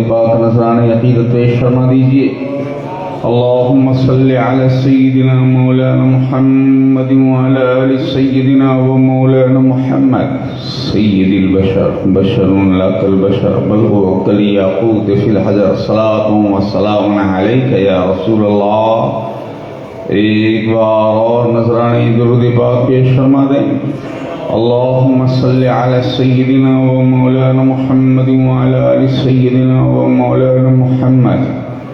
پاک نذرانِ عقیدت پیش فرما دیجئے۔ اللہم صلی علی سیدنا مولانا محمد وعلی آل سیدنا و مولانا محمد سید البشر بشر لا کالبشر بل هو کالیاقوت فی الحجر صلاة و سلام علیک یا رسول اللہ۔ ایک بار اور نذرانِ درود پاک پیش فرما دیں۔ اللہم صلی علی سیدنا و مولانا محمد وعلی آل سیدنا و مولانا محمد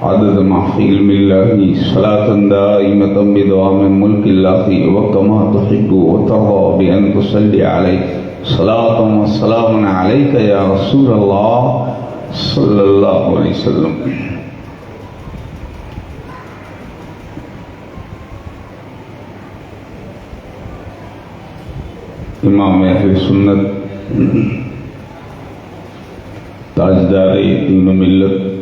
عدد ما فی علم اللہ صلاة دائمة بدوام ملک اللہ وکما تحب وترضى بأن تصلی علیہ صلاة و سلام علیک یا رسول اللہ صلی اللہ علیہ وسلم۔ امام اہل سنت تاجدار دین و ملت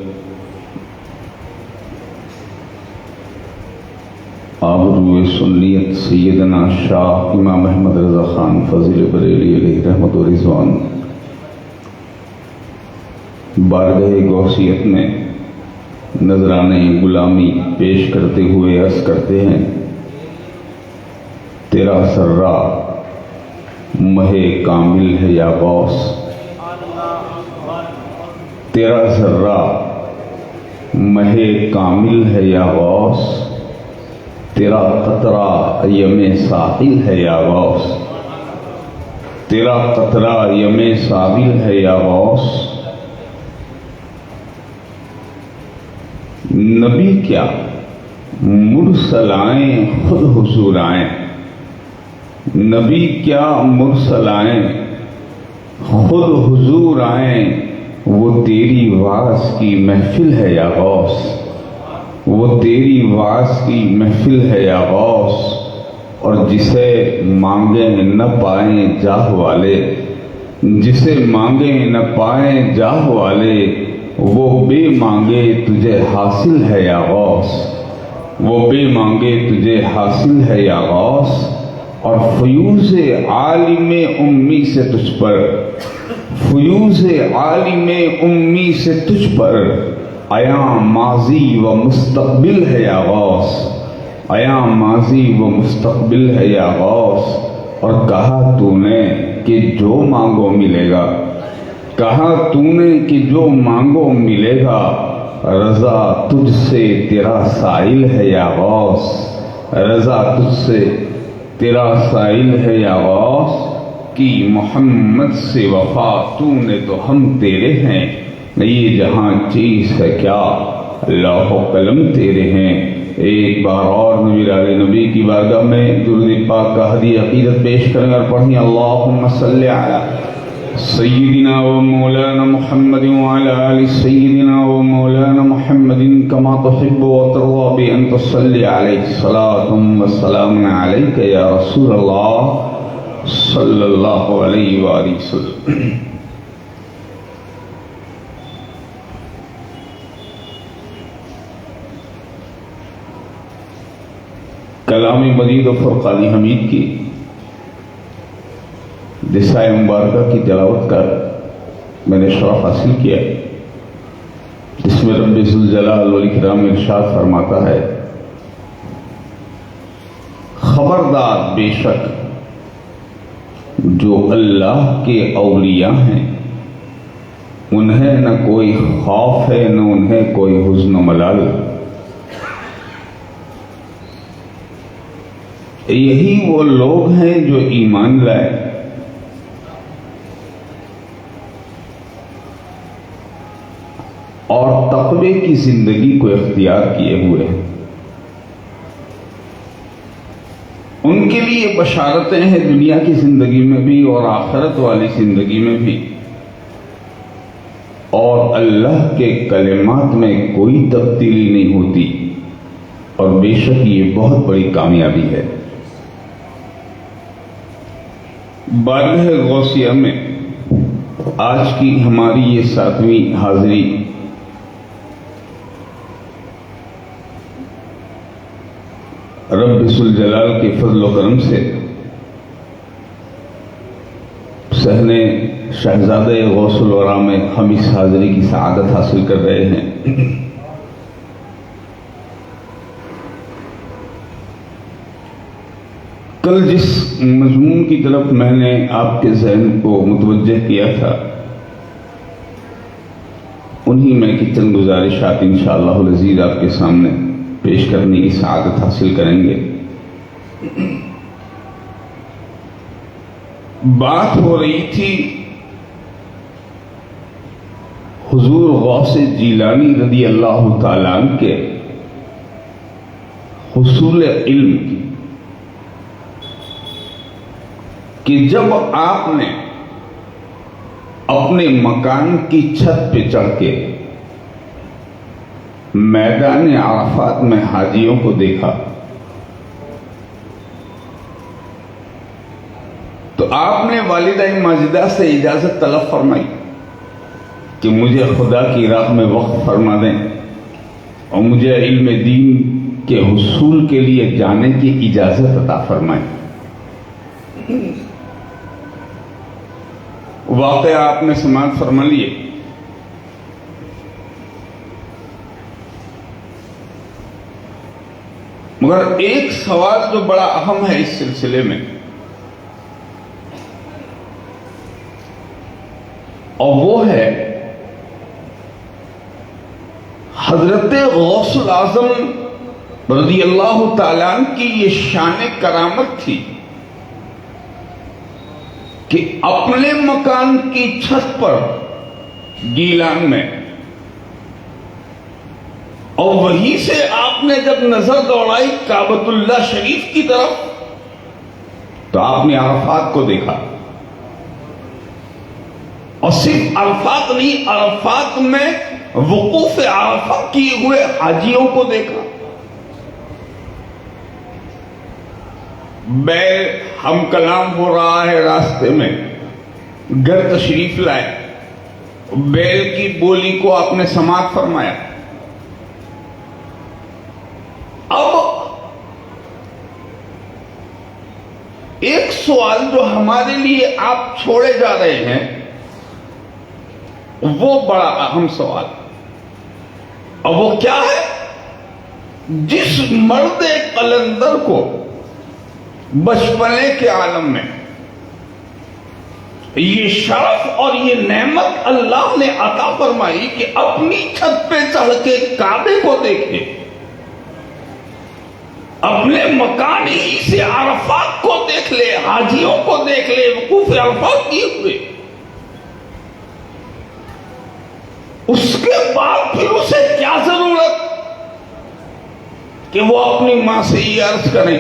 آبرو سنیت سیدنا شاہ امام احمد رضا خان فضل بریلی علیہ رحمت و رضوان بارگاہ غوثیت میں نذرانے غلامی پیش کرتے ہوئے عرض کرتے ہیں، تیرا سرا مہ کامل ہے یا غوث، تیرا ذرہ مہ کامل ہے یا غوث، تیرا قطرہ یم ساحل ہے یا غوث، تیرا قطرہ یم ساحل ہے یا غوث۔ نبی کیا مرسل آئیں خود حضور آئیں، نبی کیا مرسل آئیں خود حضور آئیں، وہ تیری واعظ کی محفل ہے یا غوث، وہ تیری واعظ کی محفل ہے یا غوث۔ اور جسے مانگیں نہ پائیں جاہ والے، جسے مانگیں نہ پائیں جاہ والے، وہ بے مانگے تجھے حاصل ہے یا غوث، وہ بے مانگے تجھے حاصل ہے یا غوث۔ اور فیوز عالم امی سے تجھ پر، فیوز عالم امی سے تجھ پر عیاں ماضی و مستقبل ہے یا غوث، عیاں ماضی و مستقبل ہے یا غوث۔ اور کہا تو نے کہ جو مانگو ملے گا، کہا تو نے کہ جو مانگو ملے گا، رضا تجھ سے تیرا سائل ہے یا غوث، رضا تجھ سے تیرا سائل ہے یا غوث۔ کی محمد سے وفا تو نے تو ہم تیرے ہیں، یہ جہاں چیز ہے کیا لوح و قلم تیرے ہیں۔ ایک بار اور نبی علیہ نبی کی بارگاہ میں درود پاک کا ہدیہ عقیدت پیش کریں اور پڑھیں، اللہم صلی علی سیدنا و مولانا محمد وعلی آل سیدنا و مولانا محمد کما تحب و ترضى بأن تصلی علیہ صلاة و سلام علیک یا رسول اللہ صلی اللہ علیہ وآلہ وسلم۔ کلام مجید و فرقان حمید کی دسائے مبارکہ کی تلاوت کر میں نے شرف حاصل کیا، جس میں رب ذوالجلال والاکرام ارشاد فرماتا ہے، خبردار بے شک جو اللہ کے اولیاء ہیں انہیں نہ کوئی خوف ہے نہ انہیں کوئی حزن و ملال۔ یہی وہ لوگ ہیں جو ایمان لائے اور تقوی کی زندگی کو اختیار کیے ہوئے ہیں، ان کے لیے بشارتیں ہیں دنیا کی زندگی میں بھی اور آخرت والی زندگی میں بھی، اور اللہ کے کلمات میں کوئی تبدیلی نہیں ہوتی، اور بے شک یہ بہت بڑی کامیابی ہے۔ بارگاہ غوثیہ میں آج کی ہماری یہ 7ویں حاضری رب ذوالجلال کے فضل و کرم سے صحن شہزادہ غوث الورا میں ہم اس حاضری کی سعادت حاصل کر رہے ہیں۔ کل جس مضمون کی طرف میں نے آپ کے ذہن کو متوجہ کیا تھا، انہی میں کی چند گزارشات انشاءاللہ العزیز آپ کے سامنے پیش کرنے کی سعادت حاصل کریں گے۔ بات ہو رہی تھی حضور غوث جیلانی رضی اللہ تعالیٰ عنہ کے حصول علم کی، کہ جب آپ نے اپنے مکان کی چھت پہ چڑھ کے میدان عرفات میں حاجیوں کو دیکھا تو آپ نے والدہ ماجدہ سے اجازت طلب فرمائی کہ مجھے خدا کی راہ میں وقف فرما دیں اور مجھے علم دین کے حصول کے لیے جانے کی اجازت عطا فرمائیں۔ واقعہ آپ نے سماعت فرما لیے۔ مگر ایک سوال جو بڑا اہم ہے اس سلسلے میں، اور وہ ہے حضرت غوث الاعظم رضی اللہ تعالیٰ عنہ کی یہ شان کرامت تھی کہ اپنے مکان کی چھت پر گیلان میں، اور وہیں سے آپ نے جب نظر دوڑائی کعبۃ اللہ شریف کی طرف تو آپ نے عرفات کو دیکھا، اور صرف عرفات نہیں، عرفات میں وقوف عرفہ کیے ہوئے حاجیوں کو دیکھا۔ بیل ہم کلام ہو رہا ہے، راستے میں گھر تشریف لائے، بیل کی بولی کو آپ نے سماعت فرمایا۔ اب ایک سوال جو ہمارے لیے آپ چھوڑے جا رہے ہیں وہ بڑا اہم سوال، اور وہ کیا ہے؟ جس مرد قلندر کو بچپنے کے عالم میں یہ شرف اور یہ نعمت اللہ نے عطا فرمائی کہ اپنی چھت پہ چڑھ کے کعبے کو دیکھے، اپنے مکان ہی سے عرفات کو دیکھ لے، حاجیوں کو دیکھ لے وقوف عرفات کیے ہوئے، اس کے بعد پھر اسے کیا ضرورت کہ وہ اپنی ماں سے یہ عرض کریں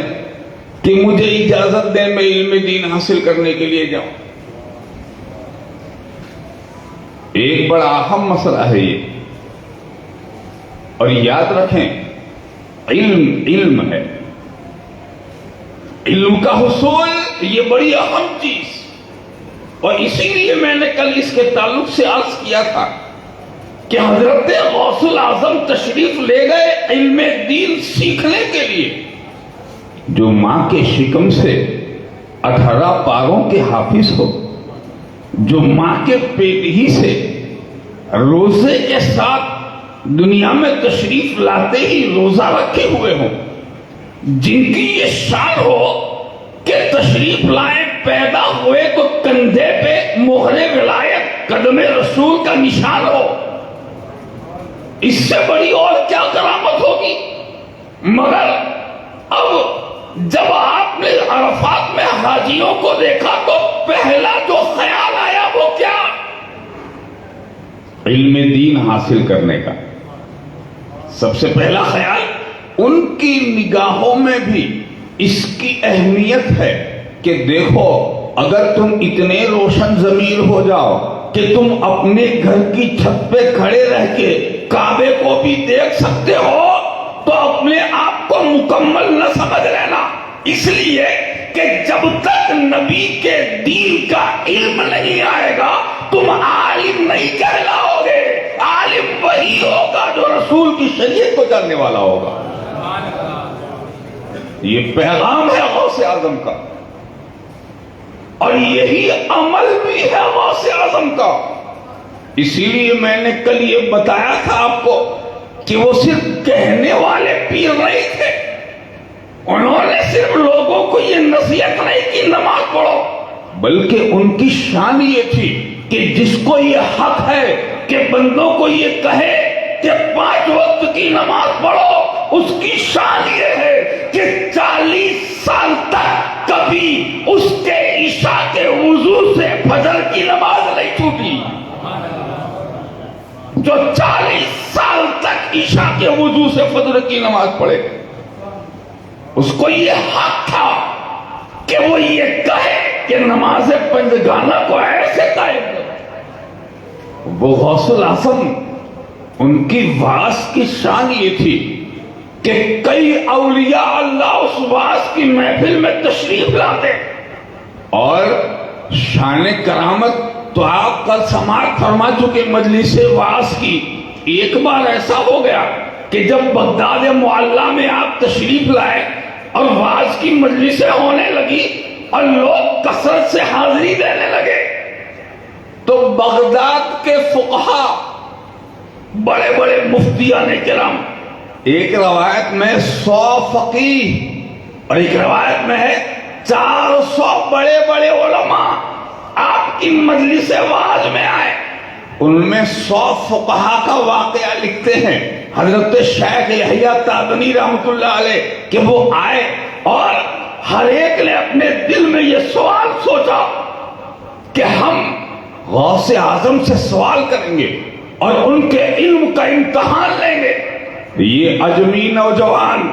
کہ مجھے اجازت دیں میں علم دین حاصل کرنے کے لیے جاؤں؟ ایک بڑا اہم مسئلہ ہے یہ، اور یاد رکھیں علم ہے، علم کا حصول یہ بڑی اہم چیز، اور اسی لیے میں نے کل اس کے تعلق سے عرض کیا تھا کہ حضرت غوث الاعظم تشریف لے گئے علم دین سیکھنے کے لیے۔ جو ماں کے شکم سے 18 پاروں کے حافظ ہو، جو ماں کے پیٹ ہی سے روزے کے ساتھ دنیا میں تشریف لاتے ہی روزہ رکھے ہوئے ہوں، جن کی یہ شان ہو کہ تشریف لائے پیدا ہوئے تو کندھے پہ مہر ولایت قدم رسول کا نشان ہو، اس سے بڑی اور کیا کرامت ہوگی؟ مگر اب جب آپ نے عرفات میں حاجیوں کو دیکھا تو پہلا جو خیال آیا وہ کیا؟ علم دین حاصل کرنے کا۔ سب سے پہلا خیال، ان کی نگاہوں میں بھی اس کی اہمیت ہے کہ دیکھو اگر تم اتنے روشن ضمیر ہو جاؤ کہ تم اپنے گھر کی چھت پہ کھڑے رہ کے کعبے کو بھی دیکھ سکتے ہو تو اپنے آپ کو مکمل نہ سمجھ لینا، اس لیے کہ جب تک نبی کے دین کا علم نہیں آئے گا تم عالم نہیں کہلاؤ گے۔ عالم وہی ہوگا جو رسول کی شریعت کو جاننے والا ہوگا۔ یہ پیغام ہے غوث اعظم کا، اور یہی عمل بھی ہے غوث اعظم کا. اسی لیے میں نے کل یہ بتایا تھا آپ کو کہ وہ صرف کہنے والے پیر نہیں تھے. انہوں نے صرف لوگوں کو یہ نصیحت نہیں کی نماز پڑھو، بلکہ ان کی شان یہ تھی کہ جس کو یہ حق ہے کہ بندوں کو یہ کہے کہ 5 وقت کی نماز پڑھو، اس کی شان یہ ہے کہ 40 سال تک کبھی اس کے عشاء کے وضو سے فجر کی نماز نہیں چھوٹی. جو 40 سال تک عشاء کے وضو سے فجر کی نماز پڑھے، اس کو یہ حق تھا کہ وہ یہ کہے کہ نماز پنجگانہ کو ایسے قائم کرو. وہ غوث الاعظم، ان کی واعظ کی شان یہ تھی کہ کئی اولیاء اللہ اس واعظ کی محفل میں تشریف لاتے. اور شان کرامت تو آپ کل سماعت فرما چکے مجلس واعظ کی. ایک بار ایسا ہو گیا کہ جب بغداد معلیٰ میں آپ تشریف لائے اور واعظ کی مجلسیں ہونے لگی اور لوگ کثرت سے حاضری دینے لگے، تو بغداد کے فقہا، بڑے بڑے مفتیان کرام، ایک روایت میں 100 فقیہ اور ایک روایت میں ہے 400 بڑے بڑے علماء آپ کی مجلس واعظ میں آئے. ان میں 100 فقہا کا واقعہ لکھتے ہیں حضرت شیخ یحییٰ تادنی رحمۃ اللہ علیہ کہ وہ آئے اور ہر ایک نے اپنے دل میں یہ سوال سوچا کہ ہم غوث اعظم سے سوال کریں گے اور ان کے علم کا امتحان لیں گے. یہ اجمی نوجوان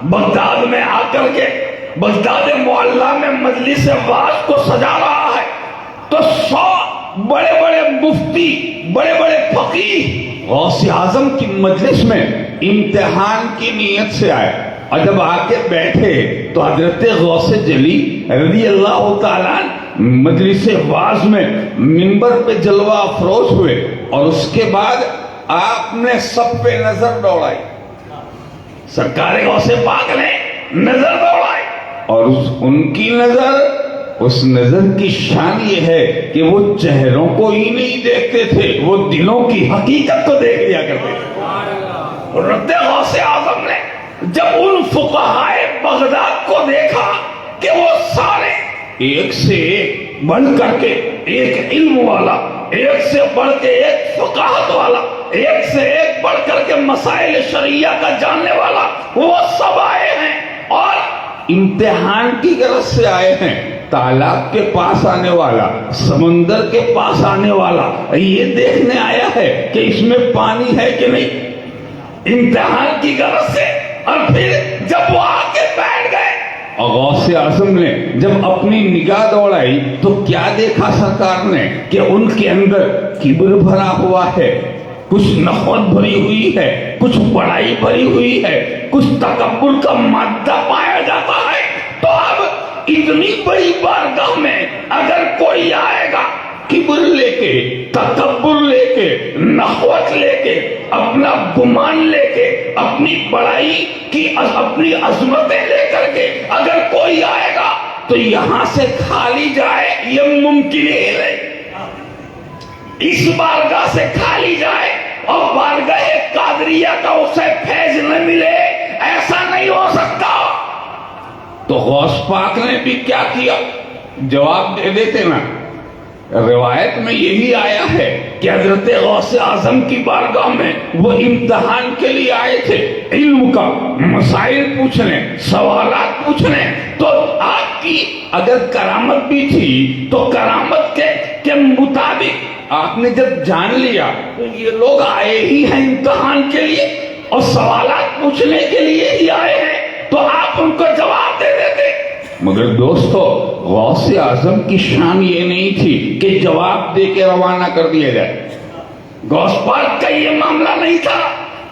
بغداد میں آ کر کے بغداد معلیٰ میں مجلس واعظ کو سجا رہا ہے، تو 100 بڑے بڑے مفتی، بڑے بڑے فقیہ غوث اعظم کی مجلس میں امتحان کی نیت سے آئے. اور جب آ کے بیٹھے تو حضرت غوث جلی رضی اللہ تعالیٰ مجلس واعظ میں منبر پہ جلوہ افروز ہوئے اور اس کے بعد آپ نے سب پہ نظر دوڑائی. سرکار غوث پاک نے نظر دوڑائی اور ان کی نظر، اس نظر کی شان یہ ہے کہ وہ چہروں کو ہی نہیں دیکھتے تھے، وہ دلوں کی حقیقت کو دیکھ لیا کرتے تھے. حضرت غوث اعظم نے جب ان فقہائے بغداد کو دیکھا کہ وہ سارے ایک سے ایک بڑھ کر کے ایک علم والا، ایک سے بڑھ کے ایک فقاہت والا، ایک سے ایک بڑھ کر کے مسائل شرعیہ کا جاننے والا، وہ سب آئے ہیں اور امتحان کی غرض سے آئے ہیں. تالاب کے پاس آنے والا، سمندر کے پاس آنے والا یہ دیکھنے آیا ہے کہ اس میں پانی ہے کہ نہیں، امتحان کی غرض سے. اور پھر جب وہ آ کے بیٹھ گئے اور غوث اعظم نے جب اپنی نگاہ دوڑائی تو کیا دیکھا سرکار نے کہ ان کے اندر کبر بھرا ہوا ہے، کچھ نخوت بھری ہوئی ہے، کچھ بڑائی بھری ہوئی ہے، کچھ تکبر کا مادہ پایا جاتا ہے. تو اب اتنی بڑی بارگاہ میں اگر کوئی آئے گا کبر لے کے، تکبر لے کے، نخوت لے کے، اپنا گمان لے کے، اپنی بڑائی کی اپنی عظمتیں لے کر کے اگر کوئی آئے گا تو یہاں سے کھالی جائے یہ ممکن ہی نہیں. اس بارگاہ سے کھالی جائے اور بارگاہ قادریہ کا اسے فیض نہ ملے، ایسا نہیں ہو سکتا. تو غوث پاک نے بھی کیا کیا، جواب دے دیتے نا. روایت میں یہی آیا ہے کہ حضرت غوث اعظم کی بارگاہ میں وہ امتحان کے لیے آئے تھے، علم کا مسائل پوچھنے، سوالات پوچھنے. تو آپ کی اگر کرامت بھی تھی تو کرامت کے مطابق آپ نے جب جان لیا تو یہ لوگ آئے ہی ہیں امتحان کے لیے اور سوالات پوچھنے کے لیے ہی آئے ہیں، تو آپ ان کو جواب دے دیتے. مگر دوستو، غوث اعظم کی شان یہ نہیں تھی کہ جواب دے کے روانہ کر دیا جائے. غوث پاک کا یہ معاملہ نہیں تھا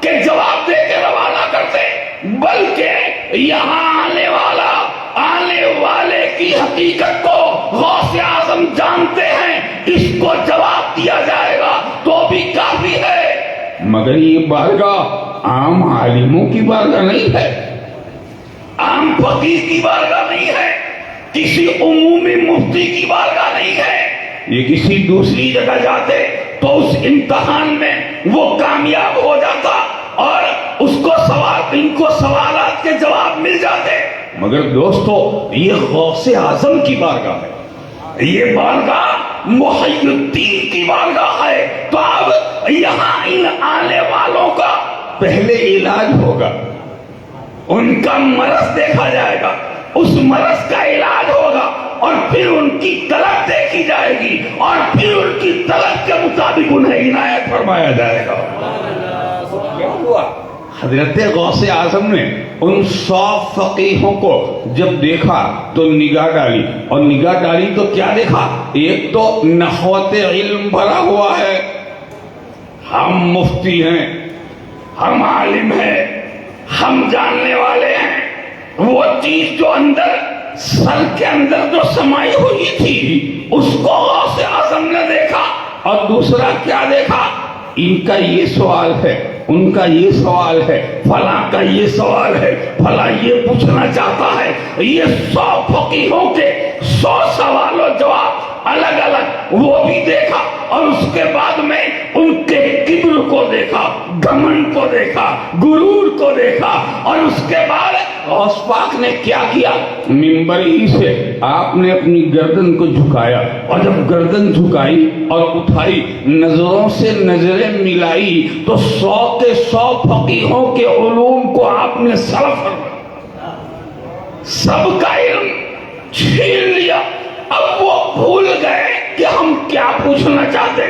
کہ جواب دے کے روانہ کرتے، بلکہ یہاں آنے والے کی حقیقت کو غوث اعظم جانتے ہیں، اس کو جواب دیا جائے گا تو بھی کافی ہے. مگر یہ بارگاہ عام عالموں کی بارگاہ نہیں ہے، عام فقیر کی بارگاہ نہیں ہے کسی عمومی مفتی کی بارگاہ نہیں ہے. یہ کسی دوسری جگہ جاتے تو اس امتحان میں وہ کامیاب ہو جاتا اور اس کو ان کو سوالات کے جواب مل جاتے. مگر دوستو یہ غوث اعظم کی بارگاہ ہے, یہ بارگاہ محی الدین کی بارگاہ ہے. تو اب یہاں ان آنے والوں کا پہلے علاج ہوگا, ان کا مرض دیکھا جائے گا, اس مرض کا علاج ہوگا, اور پھر ان کی طلب دیکھی جائے گی, اور پھر ان کی طلب کے مطابق انہیں عنایت فرمایا جائے گا. کیا ہوا؟ حضرت غوث اعظم نے ان 100 فقیہوں کو جب دیکھا تو نگاہ ڈالی, اور نگاہ ڈالی تو کیا دیکھا؟ ایک تو نخوت علم بھرا ہوا ہے, ہم مفتی ہیں, ہم عالم ہیں, ہم جاننے والے ہیں. وہ چیز جو اندر سر کے اندر جو سمائی ہوئی تھی اس کو غوث اعظم نے دیکھا. اور دوسرا کیا دیکھا؟ ان کا یہ سوال ہے, ان کا یہ سوال ہے, فلاں کا یہ سوال ہے, فلاں یہ پوچھنا چاہتا ہے. یہ 100 فقیہوں کے 100 سوال و جواب الگ الگ وہ بھی دیکھا, اور اس کے بعد میں ان کے کبر کو دیکھا, گھمنڈ کو دیکھا, غرور کو دیکھا. اور اس کے بعد غوث پاک نے کیا کیا؟ منبر ہی سے آپ نے اپنی گردن کو جھکایا, اور جب گردن جھکائی اور اٹھائی, نظروں سے نظریں ملائی, تو 100 کے 100 فقیہوں کے علوم کو آپ نے صرف فرمایا, سب کا علم چھین لیا. اب وہ بھول گئے کہ ہم کیا پوچھنا چاہتے.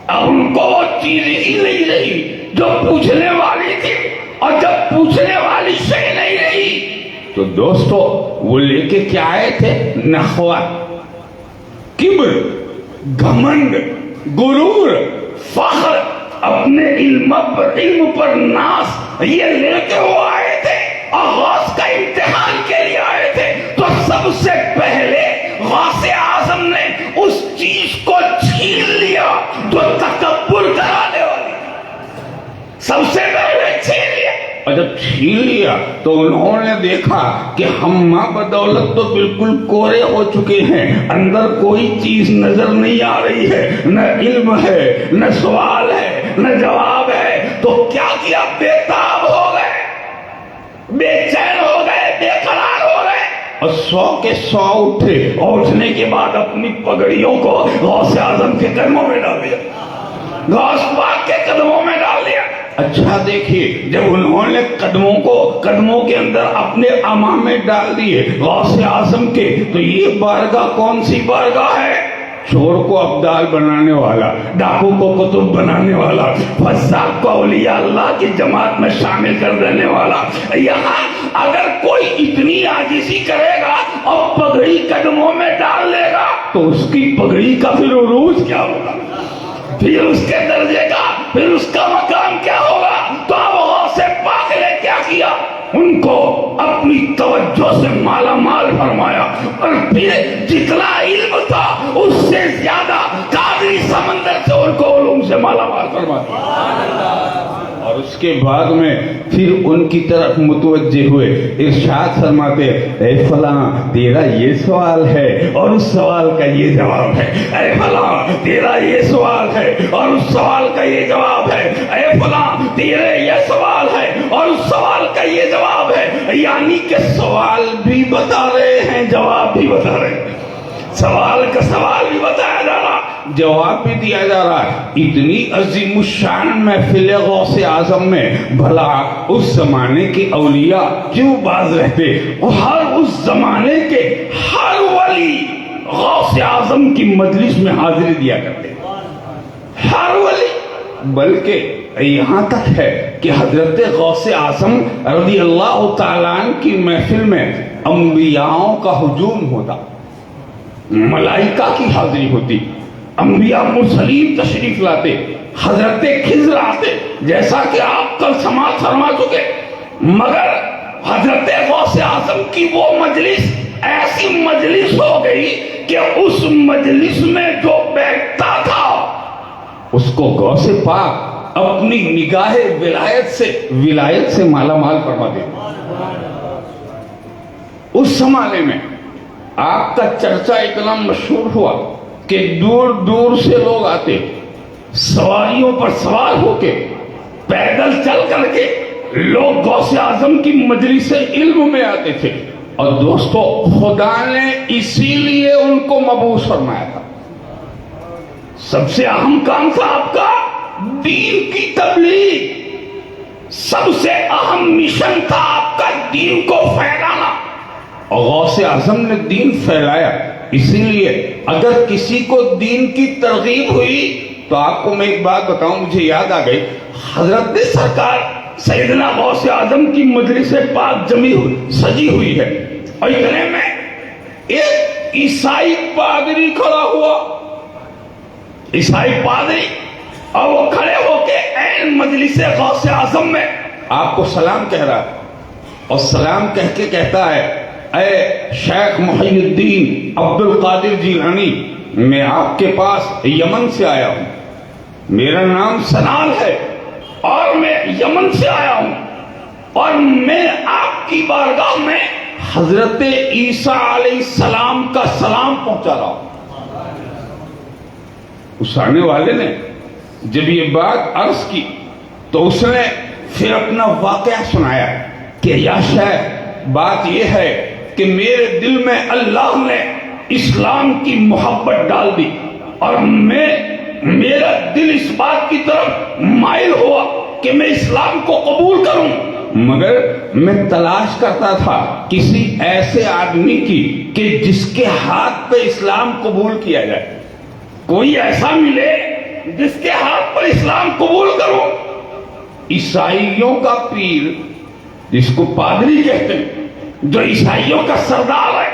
اب ان کو وہ چیز ہی نہیں رہی جو پوچھنے والی تھی, اور جب پوچھنے والی شے نہیں رہی تو دوستو وہ لے کے کیا آئے تھے؟ نخوت, کبر, گھمنڈ, غرور, فخر, اپنے علم پر ناز, یہ لے کے وہ آئے تھے, اور غوث کا امتحان کے لیے آئے تھے. تو سب سے پہلے غوث اعظم نے اس چیز کو چھین لیا جو تکبر کرانے والی, سب سے پہلے چھین لیا. اور جب چھین لیا تو انہوں نے دیکھا کہ ہم بدولت تو بالکل کورے ہو چکے ہیں, اندر کوئی چیز نظر نہیں آ رہی ہے, نہ علم ہے, نہ سوال ہے, نہ جواب ہے. تو کیا کیا؟ بے تاب ہو گئے, بے چین ہو گئے, بے قرار ہو گئے. اور 100 کے 100 اٹھے, اور اٹھنے کے بعد اپنی پگڑیوں کو غوث اعظم کے قدموں میں ڈال دیا, غوث پاک کے قدموں میں ڈال دیا. اچھا دیکھیے, جب انہوں نے قدموں کے اندر اپنے امامے ڈال دیے غوث اعظم کے, تو یہ بارگاہ کون سی بارگاہ ہے؟ چور کو ابدال بنانے والا, ڈاکو کو قطب بنانے والا, فساق کو اولیاء اللہ کی جماعت میں شامل کر دینے والا. یہاں اگر کوئی اتنی عاجزی کرے گا اور پگڑی قدموں میں ڈال لے گا تو اس کی پگڑی کا پھر عروج کیا ہوگا, پھر اس کے درجے کا, پھر اس کا مقام کیا ہوگا. تو اب غوث پاک نے کیا کیا؟ ان کو اپنی توجہ سے مالا مال فرمایا, اور پھر جتنا علم تھا اس سے زیادہ قادری سمندر سے ان کو علوم سے مالا مال فرمایا. اور اس کے بعد میں پھر ان کی طرف متوجہ ہوئے, ارشاد فرماتے, اے فلاں تیرا یہ سوال ہے اور اس سوال کا یہ جواب ہے, اے فلاں تیرا یہ سوال ہے اور اس سوال کا یہ جواب ہے, اے فلاں تیرے یہ سوال ہے اور اس سوال کا یہ جواب ہے. یعنی کہ سوال بھی بتا رہے ہیں, جواب بھی بتا رہے ہیں, سوال کا سوال بھی بتایا جا رہا, جواب بھی دیا جا رہا ہے. اتنی عظیم الشان محفل غوث اعظم میں بھلا اس زمانے کے اولیاء کیوں باز رہتے؟ وہ ہر اس زمانے کے ہر ولی غوث اعظم کی مجلس میں حاضری دیا کرتے, ہر ولی. بلکہ یہاں تک ہے کہ حضرت غوث اعظم رضی اللہ تعالیٰ عنہ کی محفل میں انبیاءوں کا ہجوم ہوتا, ملائکہ کی حاضری ہوتی, انبیاء مرسلین تشریف لاتے, حضرت خضر آتے, جیسا کہ آپ کل سماعت فرما چکے. مگر حضرت غوث اعظم کی وہ مجلس ایسی مجلس ہو گئی کہ اس مجلس میں جو بیٹھتا تھا اس کو غوث پاک اپنی نگاہ ولایت سے مالا مال فرما دے. اس زمانے میں آپ کا چرچا اتنا مشہور ہوا کہ دور دور سے لوگ آتے، سواریوں پر سوار ہو کے، پیدل چل کر کے لوگ غوث اعظم کی مجلس علم میں آتے تھے. اور دوستو، خدا نے اسی لیے ان کو مبعوث فرمایا تھا. سب سے اہم کام تھا آپ کا دین کی تبلیغ. سب سے اہم مشن تھا آپ کا دین کو پھیلانا. اور غوث اعظم نے دین پھیلایا. اسی لیے اگر کسی کو دین کی ترغیب ہوئی تو آپ کو میں ایک بات بتاؤں، مجھے یاد آ گئی. حضرت سرکار سیدنا غوث اعظم کی مجلس پاک سجی ہوئی ہے، اور اتنے میں ایک عیسائی پادری کھڑا ہوا. عیسائی پادری، اور وہ کھڑے ہو کے عین مجلس غوث اعظم میں آپ کو سلام کہہ رہا ہے. اور سلام کہہ کے کہتا ہے، اے شیخ محی الدین عبد القادر جیلانی، میں آپ کے پاس یمن سے آیا ہوں. میرا نام سنان ہے اور میں یمن سے آیا ہوں، اور میں آپ کی بارگاہ میں حضرت عیسیٰ علیہ السلام کا سلام پہنچا رہا ہوں. اس آنے والے نے جب یہ بات عرض کی تو اس نے پھر اپنا واقعہ سنایا کہ یا شیخ، بات یہ ہے کہ میرے دل میں اللہ نے اسلام کی محبت ڈال دی، اور میرا دل اس بات کی طرف مائل ہوا کہ میں اسلام کو قبول کروں، مگر میں تلاش کرتا تھا کسی ایسے آدمی کی کہ جس کے ہاتھ پہ اسلام قبول کیا جائے. کوئی ایسا ملے جس کے ہاتھ پر اسلام قبول کرو. عیسائیوں کا پیر، جس کو پادری کہتے ہیں، جو عیسائیوں کا سردار ہے،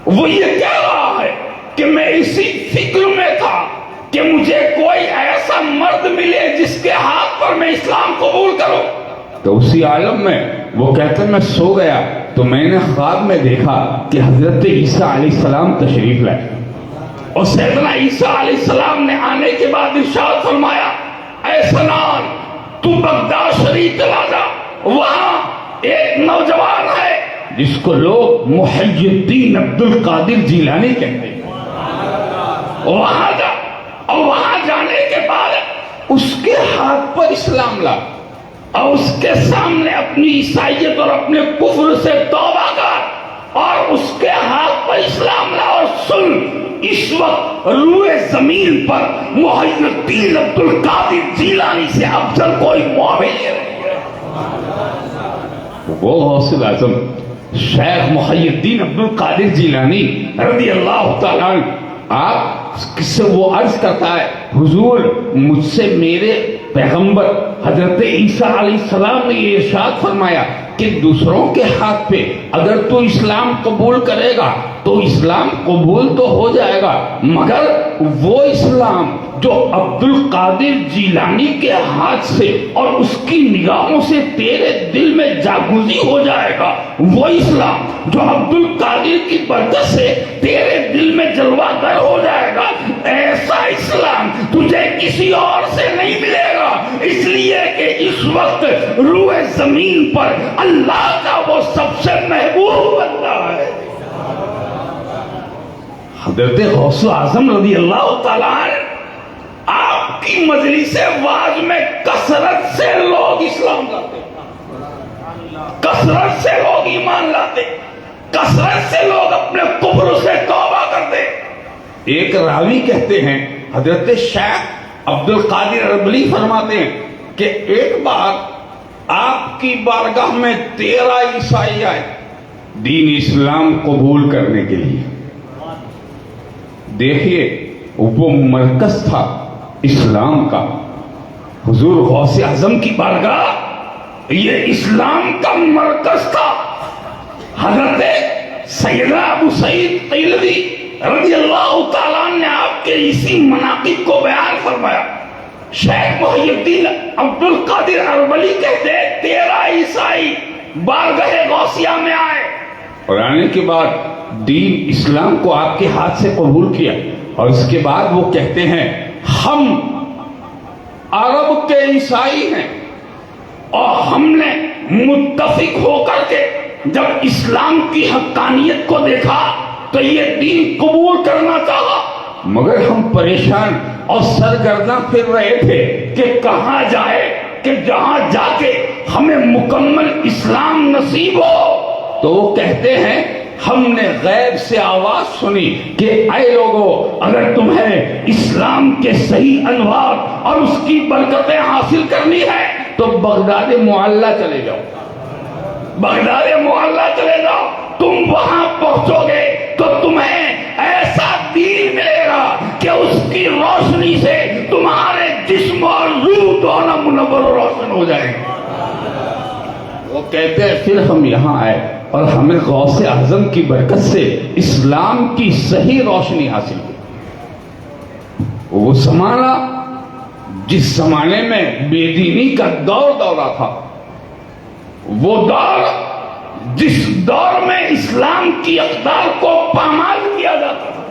وہ یہ کہہ رہا ہے کہ میں اسی فکر میں تھا کہ مجھے کوئی ایسا مرد ملے جس کے ہاتھ پر میں اسلام قبول کروں. تو اسی عالم میں وہ کہتے ہیں، میں سو گیا تو میں نے خواب میں دیکھا کہ حضرت عیسیٰ علیہ السلام تشریف لائے، اور سیدنا عیسیٰ علیہ السلام نے آنے کے بعد ارشاد فرمایا، اے سنان، تو بغداد شریف چلا جا، وہاں ایک نوجوان ہے جس کو لوگ محی الدین عبد القادر جیلانی کہتے ہیں. وہاں جا، اور وہاں جانے کے بعد اس کے ہاتھ پر اسلام لا، اور اس کے سامنے اپنی عیسائیت اور اپنے کفر سے توبہ کر، اور اس کے ہاتھ پر اسلام لا. اور سن، اس وقت روئے زمین پر محی الدین عبد القادر جیلانی سے افضل کوئی معاون نہیں ہے. وہ غوث اعظم شیخ محی الدین عبد القادر جیلانی رضی اللہ تعالیٰ عنہ، آپ سے وہ عرض کرتا ہے، حضور، مجھ سے میرے پیغمبر حضرت عیسیٰ علیہ السلام نے یہ ارشاد فرمایا کہ دوسروں کے ہاتھ پہ اگر تو اسلام قبول کرے گا تو اسلام قبول تو ہو جائے گا، مگر وہ اسلام جو عبد القادر جیلانی کے ہاتھ سے اور اس کی نگاہوں سے تیرے دل میں جاگوزی ہو جائے گا، وہ اسلام جو عبد القادر کی برکت سے تیرے دل میں جلوہ گر ہو جائے گا، ایسا اسلام تجھے کسی اور سے نہیں ملے گا. اس لیے کہ اس وقت روئے زمین پر اللہ کا وہ سب سے محبوب بندہ ہے. حضرت غوث اعظم رضی اللہ تعالیٰ عنہ، آپ کی مجلس واعظ میں کثرت سے لوگ اسلام لاتے، کثرت سے لوگ ایمان لاتے، کثرت سے لوگ اپنے کفر سے توبہ کرتے. ایک راوی کہتے ہیں، حضرت شیخ عبد القادر اربلی فرماتے ہیں کہ ایک بار آپ کی بارگاہ میں 13 عیسائی آئے دین اسلام قبول کرنے کے لیے. دیکھیے، وہ مرکز تھا اسلام کا. حضور غوث اعظم کی بارگاہ یہ اسلام کا مرکز تھا. حضرت سیدنا ابو سعید قیلوی رضی اللہ تعالیٰ نے آپ کے اسی مناقب کو بیان فرمایا. شیخ محی الدین عبد القادر اربلی کہتے 13 عیسائی بارگاہ غوثیہ میں آئے، اور آنے کے بعد دین اسلام کو آپ کے ہاتھ سے قبول کیا. اور اس کے بعد وہ کہتے ہیں، ہم عرب کے عیسائی ہیں اور ہم نے متفق ہو کر کے جب اسلام کی حقانیت کو دیکھا تو یہ دین قبول کرنا چاہا، مگر ہم پریشان اور سرگرداں پھر رہے تھے کہ کہاں جائے کہ جہاں جا کے ہمیں مکمل اسلام نصیب ہو۔ تو وہ کہتے ہیں ہم نے غیب سے آواز سنی کہ اے لوگو، اگر تمہیں اسلام کے صحیح انوار اور اس کی برکتیں حاصل کرنی ہے تو بغداد معلیٰ چلے جاؤ، بغداد معلیٰ چلے جاؤ۔ تم وہاں پہنچو گے تو تمہیں ایسا دین ملے گا کہ اس کی روشنی سے تمہارے جسم اور روح دونوں منور و روشن ہو جائیں گے۔ وہ کہتے ہیں پھر ہم یہاں آئے اور ہمیں غوث اعظم کی برکت سے اسلام کی صحیح روشنی حاصل ہوئی۔ وہ زمانہ جس زمانے میں بے دینی کا دور دورہ تھا، وہ دور جس دور میں اسلام کی اقدار کو پامال کیا جاتا تھا،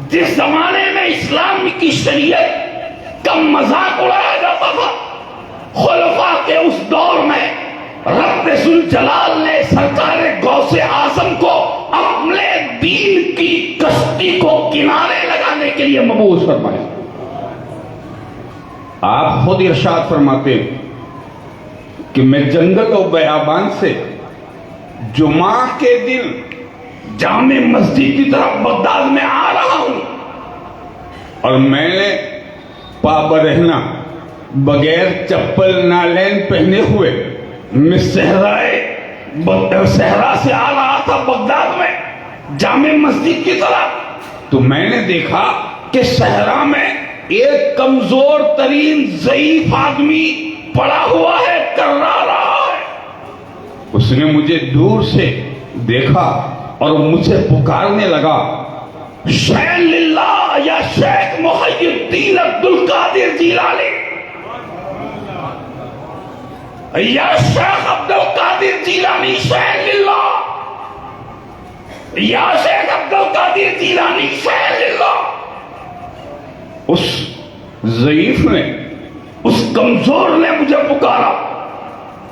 جس زمانے میں اسلام کی شریعت کا مذاق اڑایا جاتا تھا، خلفاء کے اس دور میں رب ذوالجلال نے سرکار غوث اعظم کو اپنے دین کی کشتی کو کنارے لگانے کے لیے مبعوث فرمایا۔ آپ خود ارشاد فرماتے کہ میں جنگل و بیابان سے جمعہ کے دن جامع مسجد کی طرف بغداد میں آ رہا ہوں، اور میں نے پابرہنہ بغیر چپل نالین پہنے ہوئے میں صحرا سے آ رہا تھا بغداد میں جامع مسجد کی طرف، تو میں نے دیکھا کہ صحرا میں ایک کمزور ترین ضعیف آدمی پڑا ہوا ہے، کرا رہا ہے۔ اس نے مجھے دور سے دیکھا اور مجھے پکارنے لگا، شیخ للہ یا شیخ محی الدین عبد القادر جیلانی، یا شیخ عبد القادر جیلانی، شیخ للہ، یا شیخ عبد القادر جیلانی، شیخ للہ۔ اس ضعیف نے، اس کمزور نے مجھے پکارا،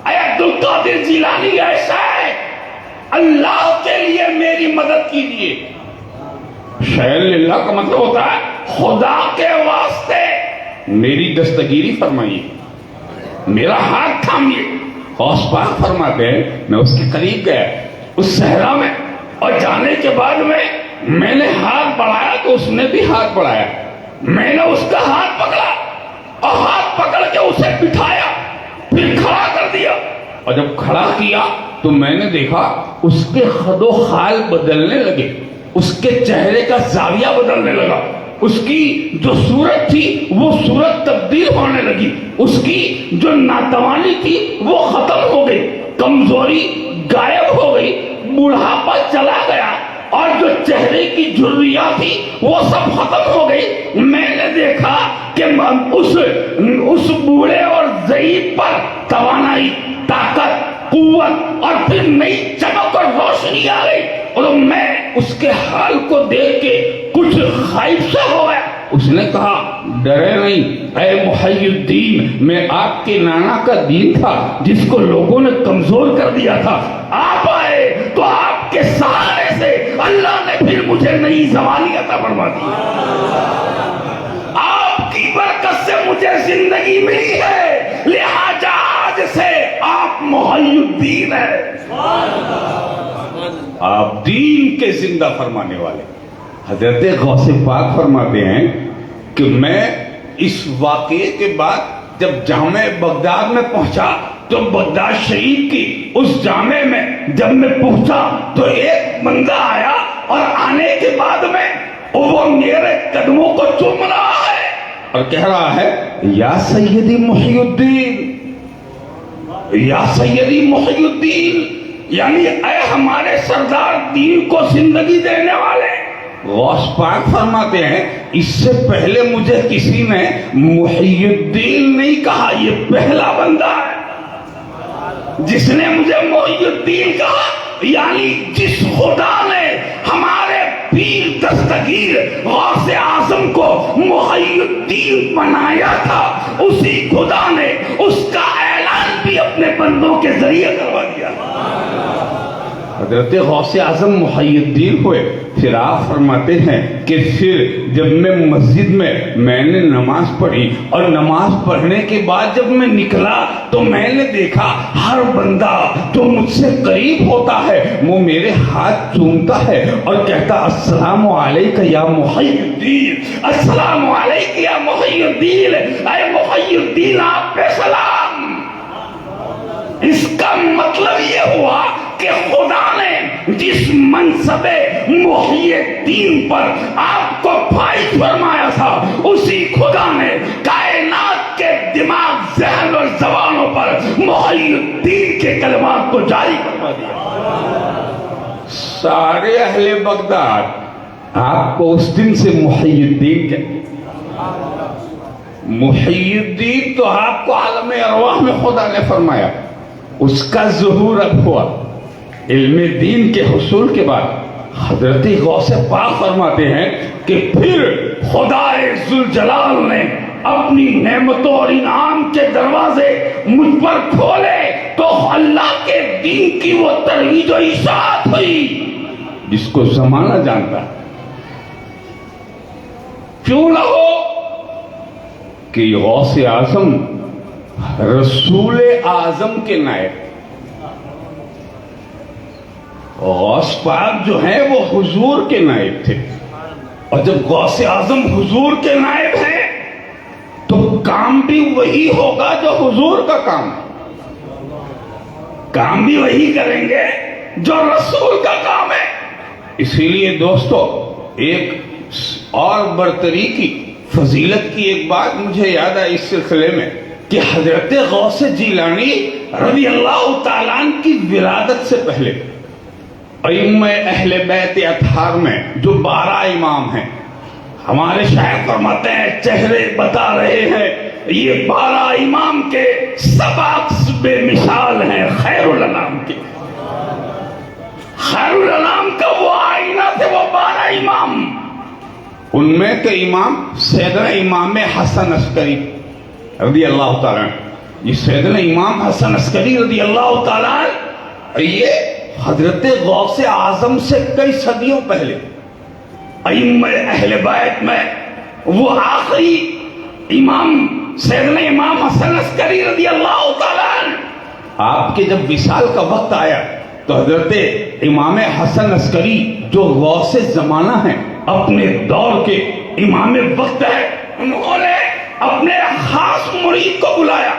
اے عبد القادر جیلانی، ایسا ہے اللہ کے لیے میری مدد کیجیے۔ شیخ للہ کا مطلب ہوتا ہے خدا کے واسطے میری دستگیری فرمائیے، میرا ہاتھ تھامیے۔ غوث پاک فرماتے ہیں میں اس کے قریب گیا اس صحرا میں، اور جانے کے بعد میں نے ہاتھ بڑھایا تو اس نے بھی ہاتھ بڑھایا، میں نے اس کا ہاتھ پکڑا اور ہاتھ پکڑ کے اسے بٹھایا، پھر کھڑا کر دیا، اور جب کھڑا کیا تو میں نے دیکھا اس کے خد و خال بدلنے لگے، اس کے چہرے کا زاویہ بدلنے لگا، اس کی جو صورت تھی وہ صورت تبدیل ہونے لگی، اس کی جو ناتوانی تھی وہ ختم ہو گئی، کمزوری غائب ہو گئی، بڑھاپا چلا گیا، اور جو چہرے کی جھریاں تھی وہ سب ختم ہو گئی۔ میں نے دیکھا کہ اس بوڑھے اور ضعیف پر توانائی، طاقت، قوت اور پھر نئی چمک اور روشنی آ گئی، اور میں اس کے حال کو دیکھ کے کچھ خائف سا ہو گیا۔ اس نے کہا ڈرے نہیں اے محی الدین، میں آپ کے نانا کا دین تھا جس کو لوگوں نے کمزور کر دیا تھا، آپ آئے تو آپ کے سہارے سے اللہ نے پھر مجھے نئی زمانی عطا فرما دی، آپ کی برکت سے مجھے زندگی ملی ہے، لہذا آج سے آپ محی الدین ہیں، آپ دین کے زندہ فرمانے والے۔ حضرت غوث پاک فرماتے ہیں کہ میں اس واقعے کے بعد جب جامع بغداد میں پہنچا تو بغداد شریف کی اس جامع میں جب میں پہنچا تو ایک بندہ آیا، اور آنے کے بعد میں وہ میرے قدموں کو چوم رہا ہے اور کہہ رہا ہے یا سیدی محی الدین، یا سیدی محی الدین، یعنی اے ہمارے سردار دین کو زندگی دینے والے۔ غوث پاک فرماتے ہیں اس سے پہلے مجھے کسی نے محی الدین نہیں کہا، یہ پہلا بندہ ہے جس نے مجھے محی الدین کہا، یعنی جس خدا نے ہمارے پیر دستگیر غوث اعظم کو محی الدین بنایا تھا، اسی خدا نے اس کا اعلان بھی اپنے بندوں کے ذریعے کروا دیا۔ حضرت غوث اعظم محی الدین ہوئے. پھر آپ فرماتے ہیں کہ پھر جب میں مسجد میں نے نماز پڑھی اور نماز پڑھنے کے بعد جب میں نکلا تو میں نے دیکھا ہر بندہ جو مجھ سے قریب ہوتا ہے وہ میرے ہاتھ چومتا ہے اور کہتا السلام علیکہ یا محی الدین، السلام علیکہ یا محی الدین، اے محی الدین آپ پہ سلام. اس کا مطلب یہ ہوا کہ خدا نے جس منصب محی الدین پر آپ کو فائز فرمایا تھا اسی خدا نے کائنات کے دماغ، ذہن اور زبانوں پر محی الدین کے کلمات کو جاری کروا دیا. سارے اہل بغداد آپ کو اس دن سے محی الدین کہتے. محی الدین تو آپ کو عالم ارواح میں خدا نے فرمایا، اس کا ظہور اب ہوا علم دین کے حصول کے بعد. حضرت غوث پاک فرماتے ہیں کہ پھر خدا ذوالجلال نے اپنی نعمتوں اور انعام کے دروازے مجھ پر کھولے تو اللہ کے دین کی وہ ترویج و اشاعت ہوئی جس کو زمانہ جانتا ہے. کیوں نہ ہو کہ غوث اعظم رسول اعظم کے نائب. غوث پاک جو ہیں وہ حضور کے نائب تھے، اور جب غوث اعظم حضور کے نائب ہیں تو کام بھی وہی ہوگا جو حضور کا کام ہے، کام بھی وہی کریں گے جو رسول کا کام ہے. اسی لیے دوستو ایک اور برتری کی فضیلت کی ایک بات مجھے یاد آئی اس سلسلے میں کہ حضرت غوث جیلانی رضی اللہ تعالیٰ عنہ کی ولادت سے پہلے ائمہ اہل بیت اطہار میں جو 12 امام ہیں، ہمارے شاعر فرماتے ہیں چہرے بتا رہے ہیں یہ 12 امام کے سب عکس بے مثال ہیں خیر الانام کے. خیر الانام کا وہ آئینہ تھے وہ 12 امام. ان میں کے امام سیدنا امام حسن عسکری رضی اللہ تعالیٰ عنہ. یہ سیدنا امام حسن عسکری رضی اللہ تعالیٰ عنہ یہ حضرت غوث اعظم سے کئی صدیوں پہلے ائمہ اہل بیت میں وہ آخری امام سیدنا امام حسن عسکری رضی اللہ تعالیٰ عنہ. آپ کے جب وصال کا وقت آیا تو حضرت امام حسن عسکری جو غوث زمانہ ہیں، اپنے دور کے امام وقت ہے، انہوں نے اپنے خاص مرید کو بلایا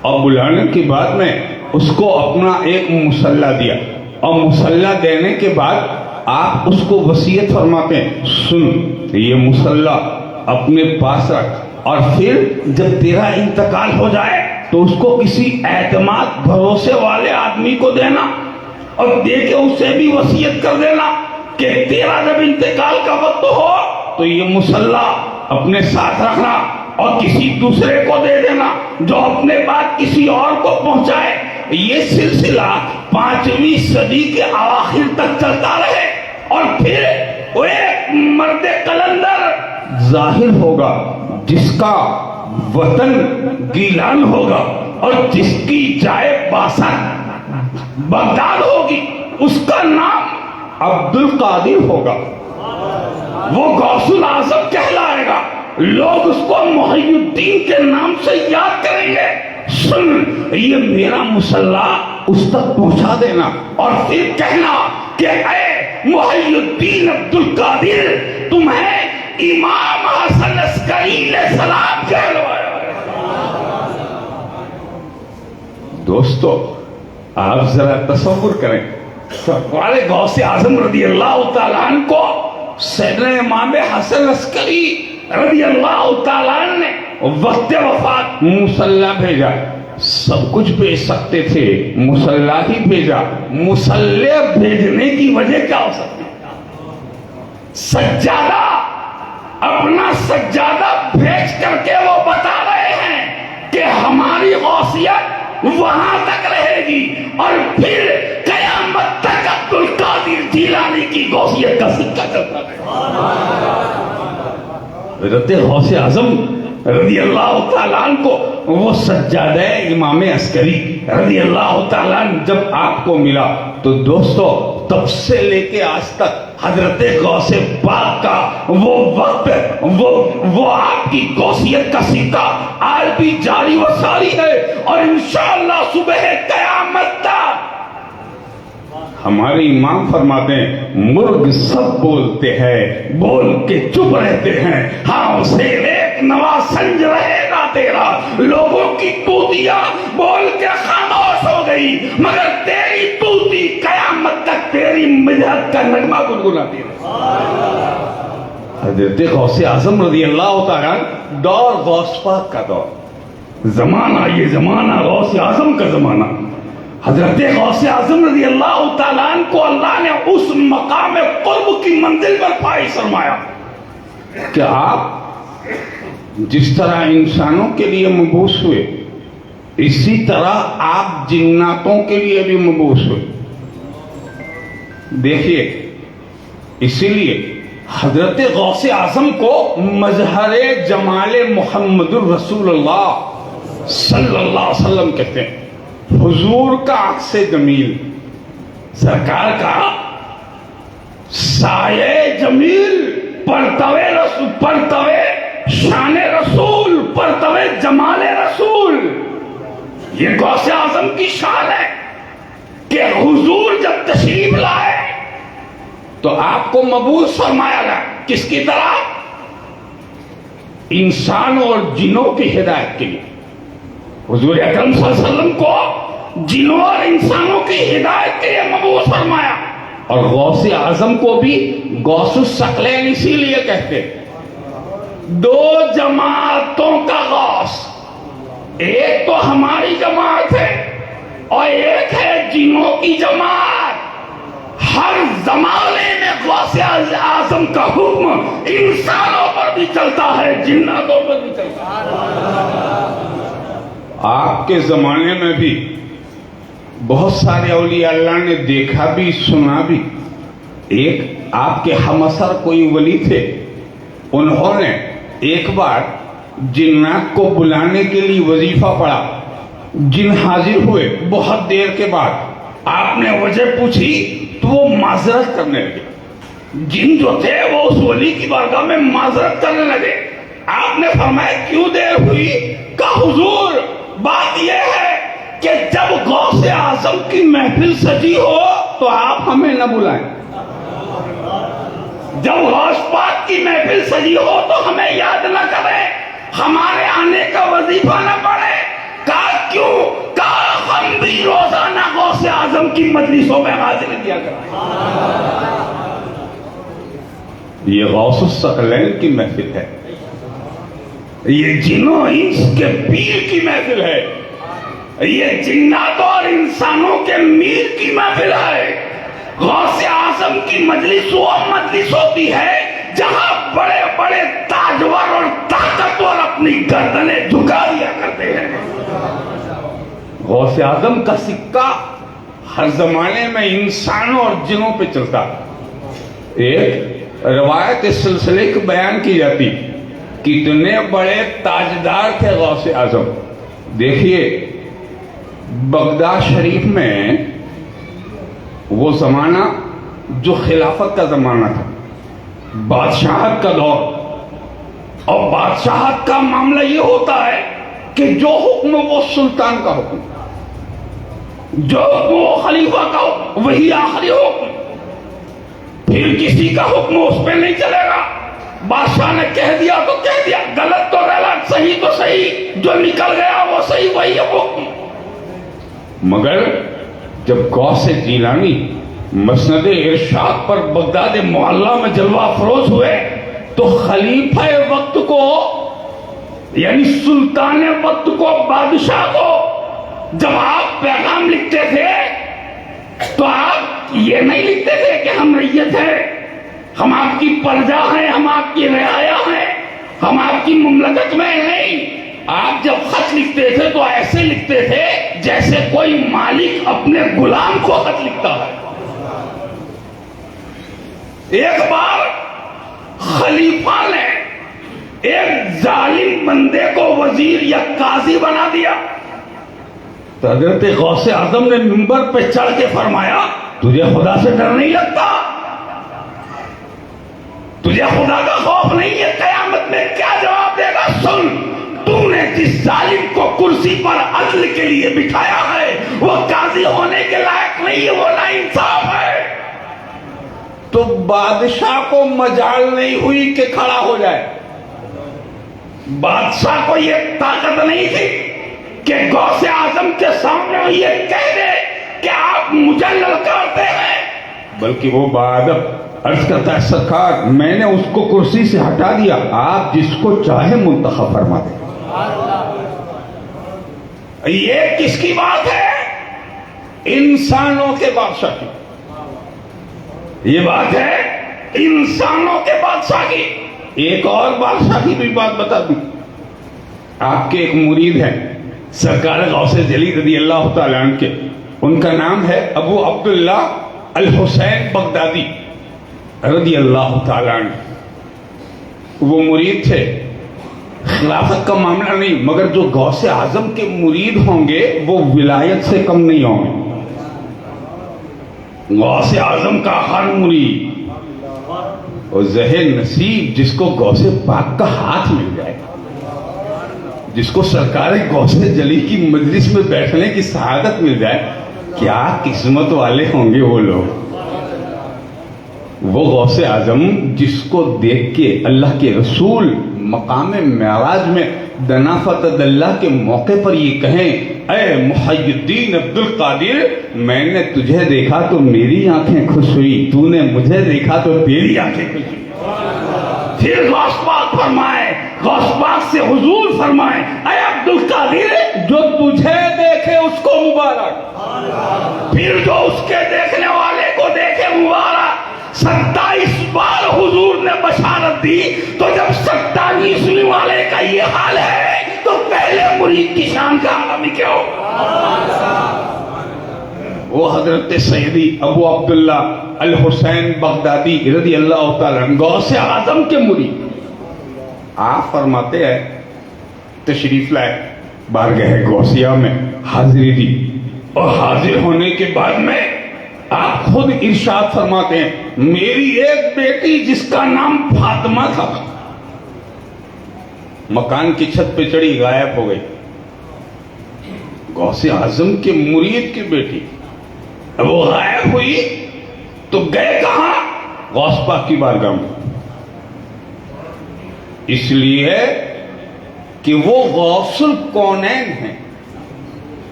اور بلانے کے بعد میں اس کو اپنا ایک مصلی دیا، اور مصلی دینے کے بعد آپ اس کو وصیت فرماتے ہیں سن یہ مصلی اپنے پاس رکھ، اور پھر جب تیرا انتقال ہو جائے تو اس کو کسی اعتماد بھروسے والے آدمی کو دینا، اور دے کے اسے بھی وصیت کر دینا کہ تیرا جب انتقال کا وقت ہو تو یہ مصلی اپنے ساتھ رکھنا اور کسی دوسرے کو دے دینا جو اپنے بعد کسی اور کو پہنچائے. یہ سلسلہ 5ویں صدی کے اواخر تک چلتا رہے، اور پھر وہ ایک مرد قلندر ظاہر ہوگا جس کا وطن گیلان ہوگا اور جس کی جائے باسط بغداد ہوگی، اس کا نام عبد القادر ہوگا. وہ غوث الاعظم کہلائے گا، لوگ اس کو محی الدین کے نام سے یاد کریں گے. سن یہ میرا مصلی اس تک پہنچا دینا اور پھر کہنا کہ اے محی الدین عبد القادر تمہیں امام حسن عسکری علیہ سلام کہلوایا. دوستو آپ ذرا تصور کریں سرکار غوث اعظم رضی اللہ تعالیٰ عنہ کو سیدنا امام حسن عسکری رضی اللہ تعالیٰ عنہ نے وقت وفات مصلی بھیجا. سب کچھ بھیج سکتے تھے، مصلی ہی بھیجا. مصلی بھیجنے کی وجہ کیا ہو سکتی؟ سجادہ، اپنا سجادہ بھیج کر کے وہ بتا رہے ہیں کہ ہماری غوثیت وہاں تک رہے گی اور پھر قیامت تک عبد القادر جیلانی کی غوثیت کا سکہ چلتا رہے. حضرت غوث اعظم رضی اللہ تعالیٰ عنہ کو وہ سجادہ امام عسکری رضی اللہ تعالیٰ عنہ جب آپ کو ملا تو دوستو تب سے لے کے آج تک حضرت غوث پاک کا وہ وقت، وہ آپ کی غوثیت کا سکہ آج بھی جاری و ساری ہے، اور انشاءاللہ صبح قیامت تک ہمارے امام فرماتے ہیں مرغ سب بولتے ہیں، بول کے چپ رہتے ہیں، ہاں اسے ایک نوا سنج رہے گا تیرا، لوگوں کی توتیاں بول کے خاموش ہو گئی، مگر تیری توتی قیامت تک تیری مدحت کا نغمہ گنگناتی رہے۔ حضرت غوث اعظم رضی اللہ تعالیٰ دور غوث پاک کا دور، زمانہ یہ زمانہ غوث اعظم کا زمانہ، حضرت غوث اعظم رضی اللہ تعالیٰ عنہ کو اللہ نے اس مقام قرب کی منزل پر فائز فرمایا کہ آپ جس طرح انسانوں کے لیے مبعوث ہوئے، اسی طرح آپ جناتوں کے لیے بھی مبعوث ہوئے۔ دیکھیے، اسی لیے حضرت غوث اعظم کو مظہر جمال محمد الرسول اللہ صلی اللہ علیہ وسلم کہتے ہیں، حضور کا عکس جمیل، سرکار کا سایہ جمیل، پرتوے شان رسول، پرتوے جمال رسول، یہ غوث اعظم کی شان ہے کہ حضور جب تشریف لائے تو آپ کو مبعوث فرمایا گیا کس کی طرح؟ انسانوں اور جنوں کی ہدایت کے لیے۔ حضور اکرم صلی اللہ علیہ وسلم کو جنوں اور انسانوں کی ہدایت کے لیے مبعوث فرمایا، اور غوث اعظم کو بھی غوث الثقلین اسی لیے کہتے، دو جماعتوں کا غوث، ایک تو ہماری جماعت ہے اور ایک ہے جنوں کی جماعت۔ ہر زمانے میں غوث اعظم کا حکم انسانوں پر بھی چلتا ہے، جناتوں پر بھی چلتا ہے۔ آپ کے زمانے میں بھی بہت سارے اولیاء اللہ نے دیکھا بھی سنا بھی۔ ایک آپ کے ہم اثر کوئی ولی تھے، انہوں نے ایک بار جنات کو بلانے کے لیے وظیفہ پڑھا، جن حاضر ہوئے بہت دیر کے بعد، آپ نے وجہ پوچھی تو وہ معذرت کرنے لگے، جن جو تھے وہ اس ولی کی بارگاہ میں معذرت کرنے لگے۔ آپ نے فرمایا کیوں دیر ہوئی؟ کہ حضور بات یہ ہے کہ جب غوث اعظم کی محفل سجی ہو تو آپ ہمیں نہ بلائیں، جب غوث پاک کی محفل سجی ہو تو ہمیں یاد نہ کریں، ہمارے آنے کا وظیفہ نہ پڑے۔ کہا کیوں؟ کہا ہم بھی روزانہ غوث اعظم کی مجلسوں میں حاضری دیا کریں۔ یہ غوث الثقلین کی محفل ہے، یہ جنوں انس کے پیر کی محفل ہے، یہ جناتوں اور انسانوں کے میر کی محفل ہے۔ غوث اعظم کی مجلس وہ مجلس ہوتی ہے جہاں بڑے بڑے تاجور اور طاقتور اپنی گردنیں جھکا دیا کرتے ہیں۔ غوث اعظم کا سکہ ہر زمانے میں انسانوں اور جنوں پہ چلتا۔ ایک روایت اس سلسلے کی بیان کی جاتی، کتنے بڑے تاجدار تھے غوث اعظم۔ دیکھیے، بغداد شریف میں وہ زمانہ جو خلافت کا زمانہ تھا، بادشاہت کا دور، اور بادشاہت کا معاملہ یہ ہوتا ہے کہ جو حکم وہ سلطان کا حکم، جو حکم وہ خلیفہ کا حکم، وہی آخری حکم، پھر کسی کا حکم اس پہ نہیں چلے گا۔ بادشاہ نے کہہ دیا تو کہہ دیا، غلط تو غلط، صحیح تو صحیح، جو نکل گیا وہ صحیح، وہی حکم۔ مگر جب غوث جیلانی مسند ارشاد پر بغداد معلیٰ میں جلوہ افروز ہوئے تو خلیفہ وقت کو، یعنی سلطان وقت کو، بادشاہ کو، جب آپ پیغام لکھتے تھے تو آپ یہ نہیں لکھتے تھے کہ ہم ریت ہیں، ہم آپ کی پرجا ہیں، ہم آپ کی رعایا ہیں، ہم آپ کی مملکت میں نہیں۔ آپ جب خط لکھتے تھے تو ایسے لکھتے تھے جیسے کوئی مالک اپنے غلام کو خط لکھتا ہے۔ ایک بار خلیفہ نے ایک ظالم بندے کو وزیر یا قاضی بنا دیا تو حضرت غوث اعظم نے منبر پہ چڑھ کے فرمایا تجھے خدا سے ڈر نہیں لگتا؟ تجھے خدا کا خوف نہیں ہے؟ قیامت میں کیا جواب دے گا؟ سن، تو نے جس ظالم کو کرسی پر عدل کے لیے بٹھایا ہے وہ قاضی ہونے کے لائق نہیں ہے، وہ ناانصاف ہے۔ تو بادشاہ کو مجال نہیں ہوئی کہ کھڑا ہو جائے، بادشاہ کو یہ طاقت نہیں تھی کہ غوث اعظم کے سامنے یہ کہہ دے کہ آپ مجھے للکارتے ہیں، بلکہ وہ بادب عرض کرتا ہے سرکار میں نے اس کو کرسی سے ہٹا دیا، آپ جس کو چاہے منتخب فرما دیں۔ یہ کس کی بات ہے؟ انسانوں کے بادشاہ کی۔ یہ بات ہے انسانوں کے بادشاہ کی۔ ایک اور بادشاہ کی بھی بات بتا دوں۔ آپ کے ایک مرید ہیں سرکار غوث جلی رضی اللہ تعالیٰ عنہ کے، ان کا نام ہے ابو عبداللہ الحسین بغدادی رضی اللہ تعالیٰ عنہ۔ وہ مرید تھے، خلافت کا معاملہ نہیں، مگر جو غوث اعظم کے مرید ہوں گے وہ ولایت سے کم نہیں ہوں گے۔ غوث اعظم کا ہر مرید اور ذہن نصیب جس کو غوث پاک کا ہاتھ مل جائے، جس کو سرکار غوث جلی کی مجلس میں بیٹھنے کی سعادت مل جائے، کیا قسمت والے ہوں گے وہ لوگ۔ وہ غوث اعظم جس کو دیکھ کے اللہ کے رسول مقام معراج میں دنا فتد اللہ کے موقع پر یہ کہیں اے محی الدین عبد القادر میں نے تجھے دیکھا تو میری آنکھیں خوش ہوئی، تو نے مجھے دیکھا تو تیری آنکھیں خوش ہوئی۔ پھر غوث پاک فرمائے، غوث پاک سے حضور فرمائے اے عبد القادر جو تجھے دیکھے اس کو مبارک، پھر جو اس کے دیکھنے والے کو دیکھے مبارک۔ 27 بار حضور نے بشارت دی، تو جب 27ویں والے کا یہ حال ہے تو پہلے مرید کی شان کا عالم ہی کیا ہوگا۔ وہ حضرت سیدی ابو عبداللہ الحسین بغدادی رضی اللہ تعالیٰ عنہ غوث اعظم کے مرید، آپ فرماتے ہیں تشریف لائے بارگاہ غوثیہ میں حاضری دی، اور حاضر ہونے کے بعد میں آپ خود ارشاد فرماتے ہیں میری ایک بیٹی جس کا نام فاطمہ تھا مکان کی چھت پہ چڑھی غائب ہو گئی۔ غوث اعظم کے مرید کی بیٹی وہ غائب ہوئی تو گئے کہاں؟ غوث پاک کی بارگاہ میں، اس لیے کہ وہ غوث الکونین ہیں۔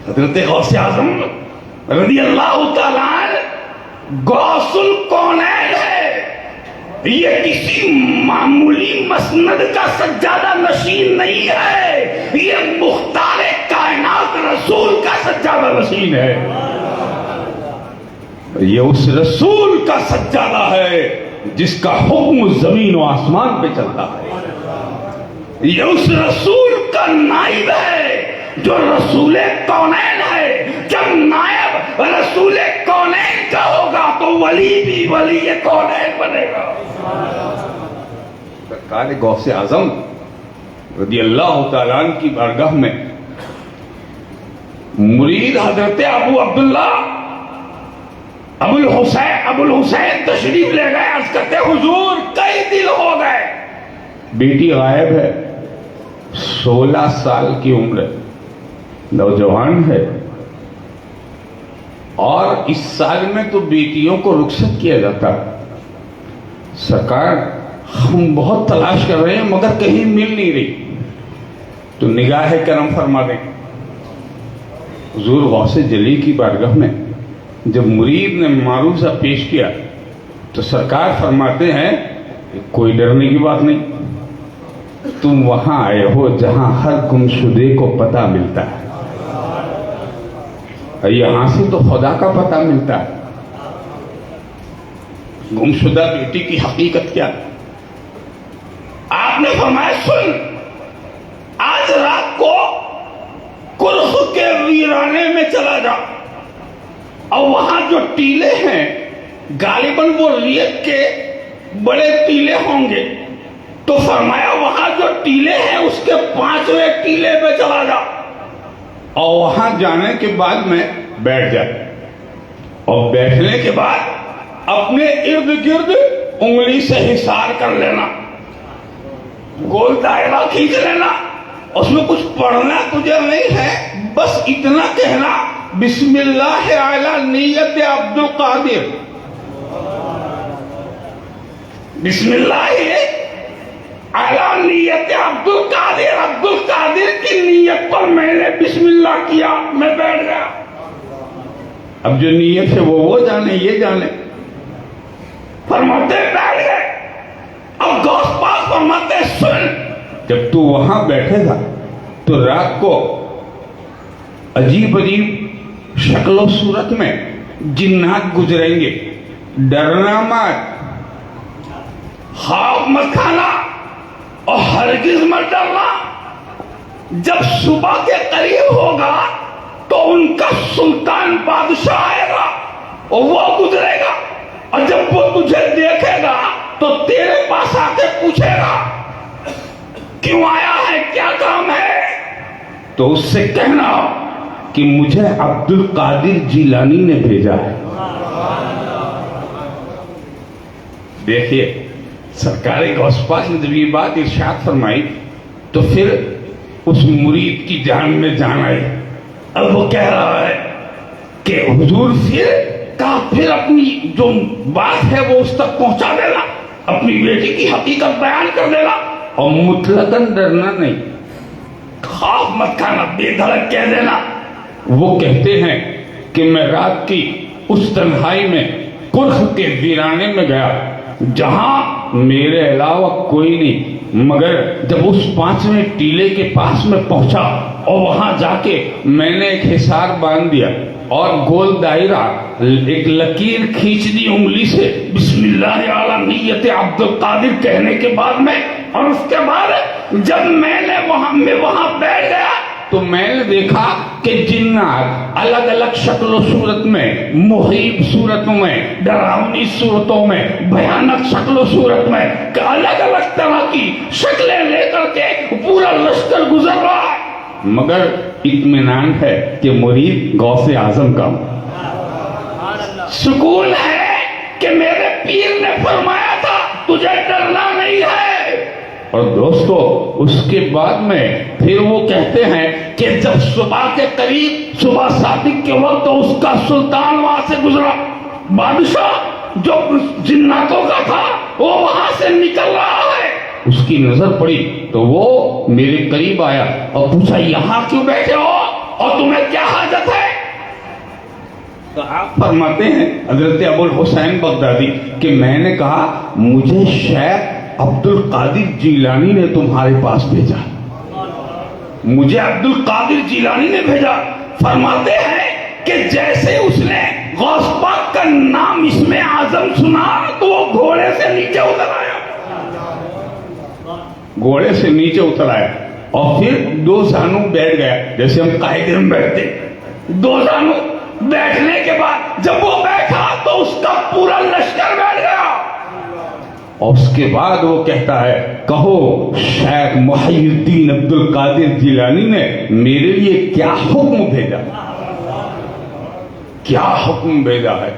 حضرت غوث اعظم رضی اللہ تعالیٰ غوث الکونین ہے، یہ کسی معمولی مسند کا سجادہ نشین نہیں ہے، یہ مختار کائنات رسول کا سجادہ نشین ہے، یہ اس رسول کا سجادہ ہے جس کا حکم زمین و آسمان پہ چلتا ہے، یہ اس رسول کا نائب ہے جو رسول کونین ہے۔ جب نائب رسول کونین کا ہوگا تو ولی بھی ولی کونین بنے گا۔ سرکار غوث اعظم رضی اللہ تعالیٰ عنہ کی بارگاہ میں مرید حضرت ابو عبداللہ ابو الحسین تشریف لے گئے، عرض کرتے حضور کئی دن ہو گئے، بیٹی غائب ہے، 16 سال کی عمر ہے، نوجوان ہے، اور اس سال میں تو بیٹیوں کو رخصت کیا جاتا ہے، سرکار ہم بہت تلاش کر رہے ہیں مگر کہیں مل نہیں رہی، تو نگاہ کرم فرما دیں۔ حضور غوث جلی کی بارگاہ میں جب مرید نے معروضہ پیش کیا تو سرکار فرماتے ہیں کوئی ڈرنے کی بات نہیں، تم وہاں آئے ہو جہاں ہر گمشدے کو پتہ ملتا ہے، یہاں سے تو خدا کا پتہ ملتا ہے، گمشدہ بیٹی کی حقیقت کیا؟ آپ نے فرمایا سن، آج رات کو کرخ کے ویرانے میں چلا جا، اور وہاں جو ٹیلے ہیں غالباً وہ ریت کے بڑے ٹیلے ہوں گے، تو فرمایا وہاں جو ٹیلے ہیں اس کے 5ویں ٹیلے پہ چلا جا، اور وہاں جانے کے بعد میں بیٹھ جائے، اور بیٹھنے کے بعد اپنے ارد گرد انگلی سے حصار کر لینا، گول دائرہ کھینچ لینا، اس میں کچھ پڑھنا تجھے نہیں ہے، بس اتنا کہنا بسم اللہ علی نیت عبد القادر، بسم اللہ علی نیت عبد القادر، عبد القادر کی نیت پر میں نے بسم اللہ کیا، میں بیٹھ گیا۔ اب جو نیت ہے وہ جانے، یہ جانے، فرماتے بیٹھ گئے۔ اب غوث پاک فرماتے سن، جب تو وہاں بیٹھے گا تو رات کو عجیب عجیب شکل و صورت میں جنات گزریں گے، ڈرنا مت، خواب مت کھانا اور ہرگز مت ڈرنا۔ جب صبح کے قریب ہوگا تو ان کا سلطان بادشاہ آئے گا اور وہ گزرے گا، اور جب وہ تجھے دیکھے گا تو تیرے پاس آ کے پوچھے گا کیوں آیا ہے، کیا کام ہے؟ تو اس سے کہنا کہ مجھے عبد القادر جیلانی نے بھیجا ہے۔ دیکھیے سرکار غوث پاک نے جب یہ بات ارشاد فرمائی تو پھر اس مرید کی جان میں جان آئی۔ اب وہ کہہ رہا ہے کہ حضور پھر اپنی جو بات ہے وہ اس تک پہنچا دینا، اپنی بیٹی کی حقیقت بیان کر دینا، اور مطلقاً ڈرنا نہیں، خوف مت کھانا، بے دھڑک کہہ دینا۔ وہ کہتے ہیں کہ میں رات کی اس تنہائی میں کرخ کے ویرانے میں گیا جہاں میرے علاوہ کوئی نہیں، مگر جب اس 5ویں ٹیلے کے پاس میں پہنچا اور وہاں جا کے میں نے ایک حصار باندھ دیا اور گول دائرہ ایک لکیر کھینچ دی انگلی سے، بسم اللہ علی نیت عبد القادر کہنے کے بعد میں، اور اس کے بعد جب میں نے وہاں بیٹھ گیا تو میں نے دیکھا کہ جنات الگ الگ شکل و صورت میں، محیب صورتوں میں، ڈراؤنی صورتوں میں، بھیانک شکل و صورت میں، الگ الگ طرح کی شکلیں لے کر کے پورا لشکر گزر رہا ہے، مگر اطمینان ہے کہ مرید غوث اعظم کا، سکون ہے کہ میرے پیر نے فرمایا تھا تجھے ڈرنا نہیں ہے۔ اور دوستو اس کے بعد میں پھر وہ کہتے ہیں کہ جب صبح کے قریب، صبح صادق کے وقت اس کا سلطان وہاں سے گزرا، بادشاہ جو جناتوں کا تھا وہ وہاں سے نکل رہا ہے، اس کی نظر پڑی تو وہ میرے قریب آیا اور پوچھا یہاں کیوں بیٹھے ہو اور تمہیں کیا حاجت ہے؟ تو آپ فرماتے ہیں حضرت ابو الحسین بغدادی کہ میں نے کہا مجھے شیخ عبد القادر جیلانی نے تمہارے پاس بھیجا، مجھے عبد القادر جیلانی نے بھیجا۔ فرماتے ہیں کہ جیسے اس نے غوث پاک کا نام اسم اعظم سنا تو وہ گھوڑے سے نیچے اتر آیا، گھوڑے سے نیچے اتر آیا اور پھر 2 زانو بیٹھ گیا، جیسے ہم قاعدے میں بیٹھتے، 2 زانو بیٹھنے کے بعد جب وہ بیٹھا تو اس کا پورا لشکر بیٹھ گیا، اور اس کے بعد وہ کہتا ہے کہو شیخ محی الدین عبد القادر جیلانی نے میرے لیے کیا حکم بھیجا، کیا حکم بھیجا ہے؟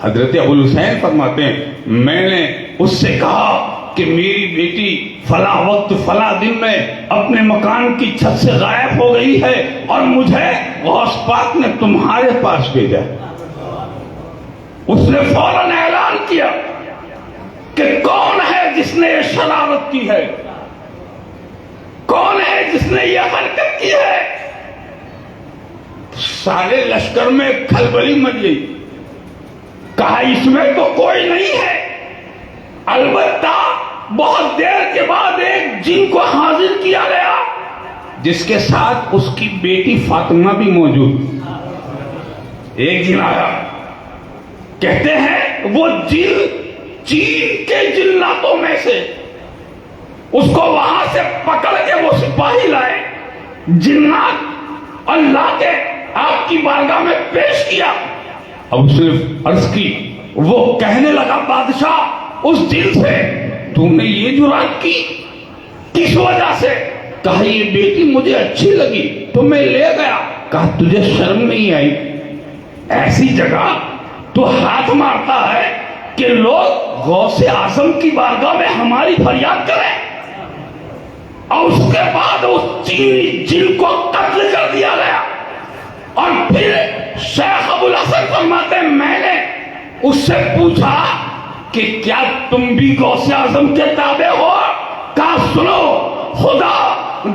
حضرت ابو الحسین فرماتے ہیں میں نے اس سے کہا کہ میری بیٹی فلاں وقت فلاں دن میں اپنے مکان کی چھت سے غائب ہو گئی ہے اور مجھے غوث پاک نے تمہارے پاس بھیجا۔ اس نے فوراً اعلان کیا کہ کون ہے جس نے یہ شرارت کی ہے، کون ہے جس نے یہ حرکت کی ہے؟ سارے لشکر میں کھلبلی مچ گئی، کہا اس میں تو کوئی نہیں ہے، البتہ بہت دیر کے بعد ایک جن کو حاضر کیا گیا جس کے ساتھ اس کی بیٹی فاطمہ بھی موجود، ایک جن آیا، کہتے ہیں وہ جن چین کے جناتوں میں سے، اس کو وہاں سے پکڑ کے وہ سپاہی لائے، جنات اللہ کے آپ کی بارگاہ میں پیش کیا۔ اب اس نے عرض کی، وہ کہنے لگا بادشاہ اس جن سے تم نے یہ جرات کی کس وجہ سے؟ کہا یہ بیٹی مجھے اچھی لگی تو میں لے گیا۔ کہا تجھے شرم نہیں آئی ایسی جگہ تو ہاتھ مارتا ہے کہ لوگ غوث اعظم کی بارگاہ میں ہماری فریاد کریں، اور اس کے بعد اس چینی جن کو قتل کر دیا گیا. اور پھر شیخ ابو الحسن فرماتے ہیں میں نے اس سے پوچھا کہ کیا تم بھی غوث اعظم کے تابع ہو؟ کہا سنو، خدا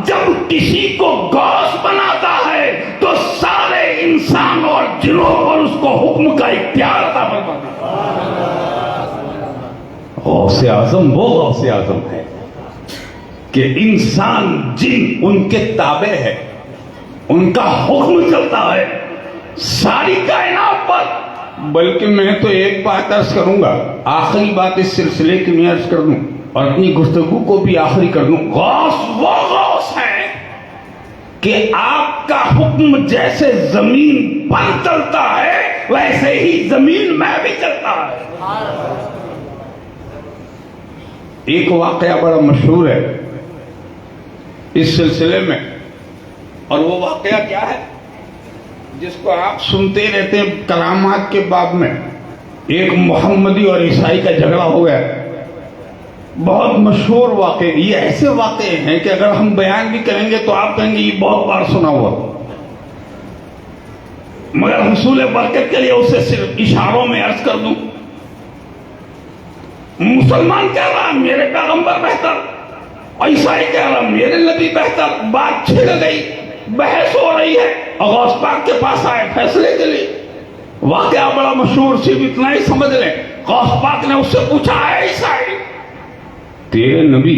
جب کسی کو غوث بناتا ہے تو سارے انسان اور جنوں پر اس کو حکم کا اختیار عطا فرماتا ہے. غوث اعظم وہ غوث اعظم ہے کہ انسان جن ان کے تابع ہے، ان کا حکم چلتا ہے ساری کائنات پر. بلکہ میں تو ایک بات عرض کروں گا، آخری بات اس سلسلے کی میں عرض کر دوں اور اپنی گفتگو کو بھی آخری کر دوں. غوث وہ غوث ہے کہ آپ کا حکم جیسے زمین پر چلتا ہے ویسے ہی زمین میں بھی چلتا ہے. ایک واقعہ بڑا مشہور ہے اس سلسلے میں، اور وہ واقعہ کیا ہے جس کو آپ سنتے رہتے ہیں کرامات کے باب میں. ایک محمدی اور عیسائی کا جھگڑا ہو گیا، بہت مشہور واقعہ. یہ ایسے واقعے ہیں کہ اگر ہم بیان بھی کریں گے تو آپ کہیں گے یہ بہت بار سنا ہوا، مگر حصول برکت کے لیے اسے صرف اشاروں میں عرض کر دوں. مسلمان کہہ رہا میرے پیغمبر بہتر، عیسائی کہہ رہا میرے نبی بہتر. بات چھڑ گئی، بحث ہو رہی ہے، اور غوث پاک کے پاس آئے فیصلے کے لیے. واقعہ بڑا مشہور، صرف اتنا ہی سمجھ لیں. غوث پاک نے اس سے پوچھا ہے عیسائی تیرے نبی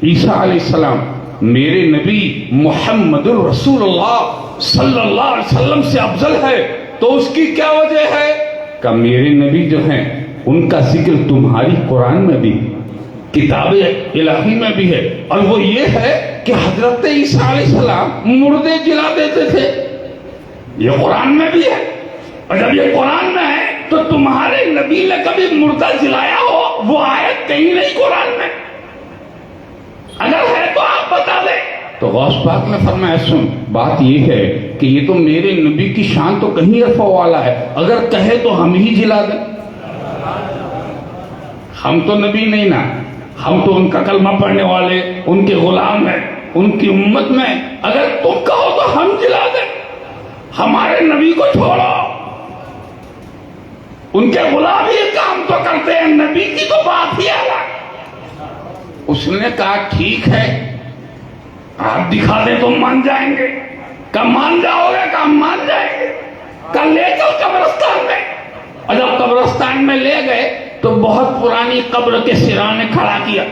عیسیٰ علیہ السلام میرے نبی محمد الرسول اللہ صلی اللہ علیہ وسلم سے افضل ہے تو اس کی کیا وجہ ہے؟ کہ میرے نبی جو ہیں ان کا ذکر تمہاری قرآن میں بھی، کتاب الہی میں بھی ہے، اور وہ یہ ہے کہ حضرت عیسیٰ علیہ السلام مردے جلا دیتے تھے. یہ قرآن میں بھی ہے، اور جب یہ قرآن میں ہے تو تمہارے نبی نے کبھی مردہ جلایا ہو وہ آیت کہیں نہیں قرآن میں، اگر ہے تو آپ بتا دیں. تو غوث پاک نے فرمایا سن، بات یہ ہے کہ یہ تو میرے نبی کی شان تو کہیں رفع والا ہے، اگر کہے تو ہم ہی جلا دیں. ہم تو نبی نہیں نا، ہم تو ان کا کلمہ پڑھنے والے، ان کے غلام ہیں، ان کی امت میں. اگر تم کہو تو ہم جلا دیں، ہمارے نبی کو چھوڑو، ان کے غلام یہ کام تو کرتے ہیں، نبی کی تو بات ہی الگ. اس نے کہا ٹھیک ہے آپ دکھا دیں تو مان جائیں گے. کب مان جاؤ گے؟ کب مان جائیں گے؟ کل لے چل قبرستان میں. اور جب قبرستان میں لے گئے تو بہت پرانی قبر کے سرانے کھڑا کیا،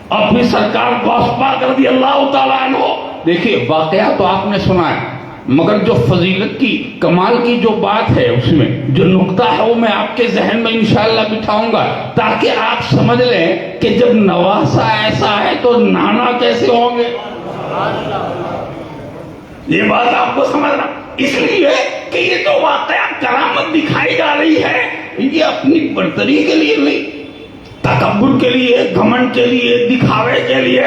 اور پھر سرکار غوث پاک رضی اللہ تعالیٰ عنہ. دیکھیے واقعہ تو آپ نے سنا ہے، مگر جو فضیلت کی کمال کی جو بات ہے اس میں جو نقطہ ہے وہ میں آپ کے ذہن میں انشاءاللہ بٹھاؤں گا تاکہ آپ سمجھ لیں کہ جب نواسا ایسا ہے تو نانا کیسے ہوں گے. یہ بات آپ کو سمجھنا اس لیے کہ یہ جو واقعہ کرامت دکھائی جا رہی ہے یہ اپنی برتری کے لیے نہیں، تکبر کے لیے، گھمنڈ کے لیے، دکھاوے کے لیے،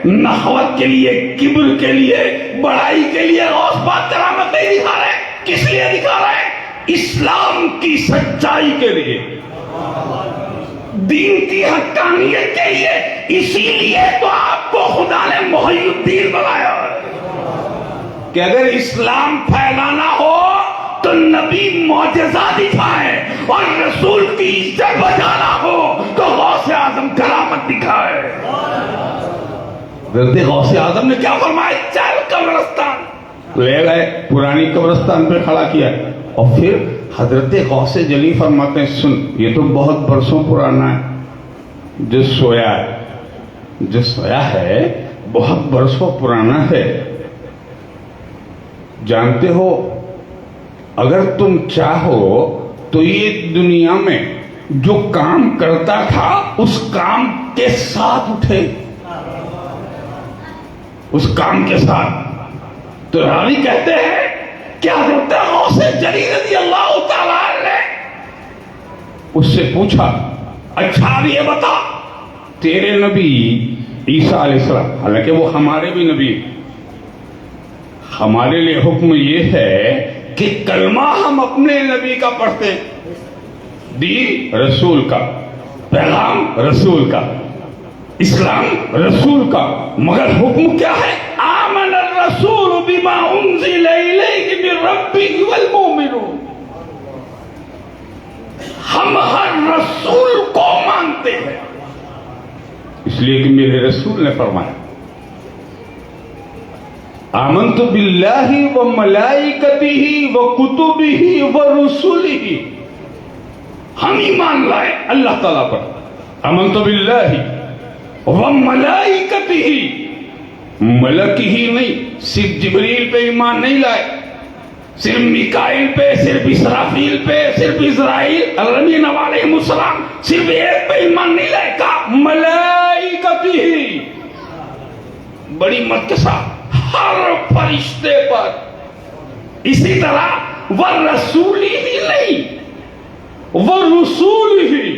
نخوت کے لیے، کبر کے لیے، بڑائی کے لیے غوث پاک کرامت نہیں دکھا رہے. کس لیے دکھا رہے؟ اسلام کی سچائی کے لیے، دین کی حقانیت کے لیے. اسی لیے تو آپ کو خدا نے محی الدین بنایا ہے کہ اگر اسلام پھیلانا ہو تو نبی معجزہ دکھائے، اور رسول کی عزت بچانا ہو تو غوث اعظم کرامت دکھائے. حضرت غوث اعظم نے کیا فرمایا؟ چل قبرستان لے گئے، پرانی قبرستان پہ کھڑا کیا، اور پھر حضرت غوث جلی فرماتے ہیں سن یہ تو بہت برسوں پرانا ہے، جو سویا ہے بہت برسوں پرانا ہے. جانتے ہو اگر تم چاہو تو یہ دنیا میں جو کام کرتا تھا اس کام کے ساتھ اٹھے، اس کام کے ساتھ. تو راوی کہتے ہیں کہ حضرت غوث جلی رضی اللہ تعالیٰ نے اس سے پوچھا اچھا اب یہ بتا تیرے نبی عیسیٰ علیہ السلام، حالانکہ وہ ہمارے بھی نبی، ہمارے لیے حکم یہ ہے کہ کلمہ ہم اپنے نبی کا پڑھتے ہیں، دین رسول کا، پیغام رسول کا، اسلام رسول کا، مگر حکم کیا ہے؟ آمن الرسول بما انزل الیہ من ربہ والمؤمنون۔ ہم ہر رسول کو مانتے ہیں، اس لیے کہ میرے رسول نے فرمایا آمنت باللہ وملائکتہ وکتبہ ورسلہ، ہم ایمان لائے اللہ تعالیٰ پر، آمنت باللہ وملائکتہ، ملک ہی نہیں، صرف جبریل پہ ایمان نہیں لائے، صرف میکائیل پہ، صرف اسرافیل پہ، صرف اسرائیل الامین علیہ السلام، صرف ایک پہ ایمان نہیں لائے، کہا ملائکتہ، بڑی مت کے ساتھ ہر فرشتے پر۔ اسی طرح ورسول ہی نہیں، ورسول ہی،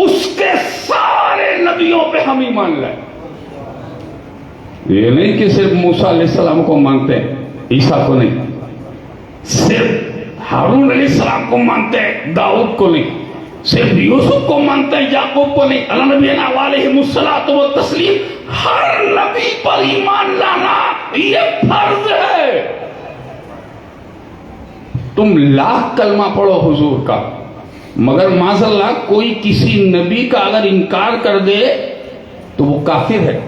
اس کے سارے نبیوں پہ ہم ایمان لائے۔ یہ نہیں کہ صرف موسیٰ علیہ السلام کو مانتے ہیں، عیسیٰ کو نہیں، صرف ہارون علیہ السلام کو مانتے ہیں، داؤد کو نہیں، صرف یوسف کو مانتے ہیں، یعقوب کو نہیں، علی نبینا علیہ الصلوۃ والتسلیم۔ ہر نبی پر ایمان لانا یہ فرض ہے۔ تم لاکھ کلمہ پڑھو حضور کا، مگر معاذ اللہ کوئی کسی نبی کا اگر انکار کر دے تو وہ کافر ہے۔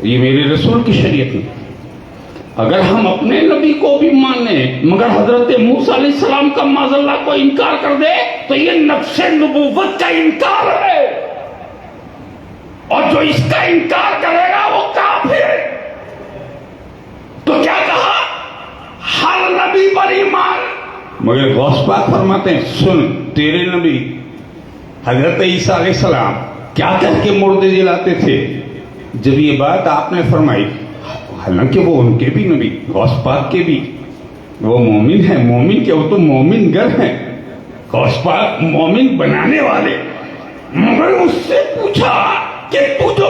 یہ میرے رسول کی شریعت میں، اگر ہم اپنے نبی کو بھی مانیں مگر حضرت موسیٰ علیہ السلام کا معاذ اللہ کو انکار کر دے تو یہ نفس نبوت کا انکار ہے، اور جو اس کا انکار کرے گا وہ کافر ہے۔ تو کیا کہا؟ ہر نبی پر ایمان، مگر غوث پاک فرماتے ہیں سن، تیرے نبی حضرت عیسیٰ علیہ السلام کیا کہہ کے مردے جلاتے تھے جب یہ بات آپ نے فرمائی؟ حالانکہ وہ ان کے بھی نبی، غوث پاک کے بھی، وہ مومن ہیں، مومن کے وہ تو مومن گر ہیں، غوث پاک مومن بنانے والے، مگر اس سے پوچھا کہ تو جو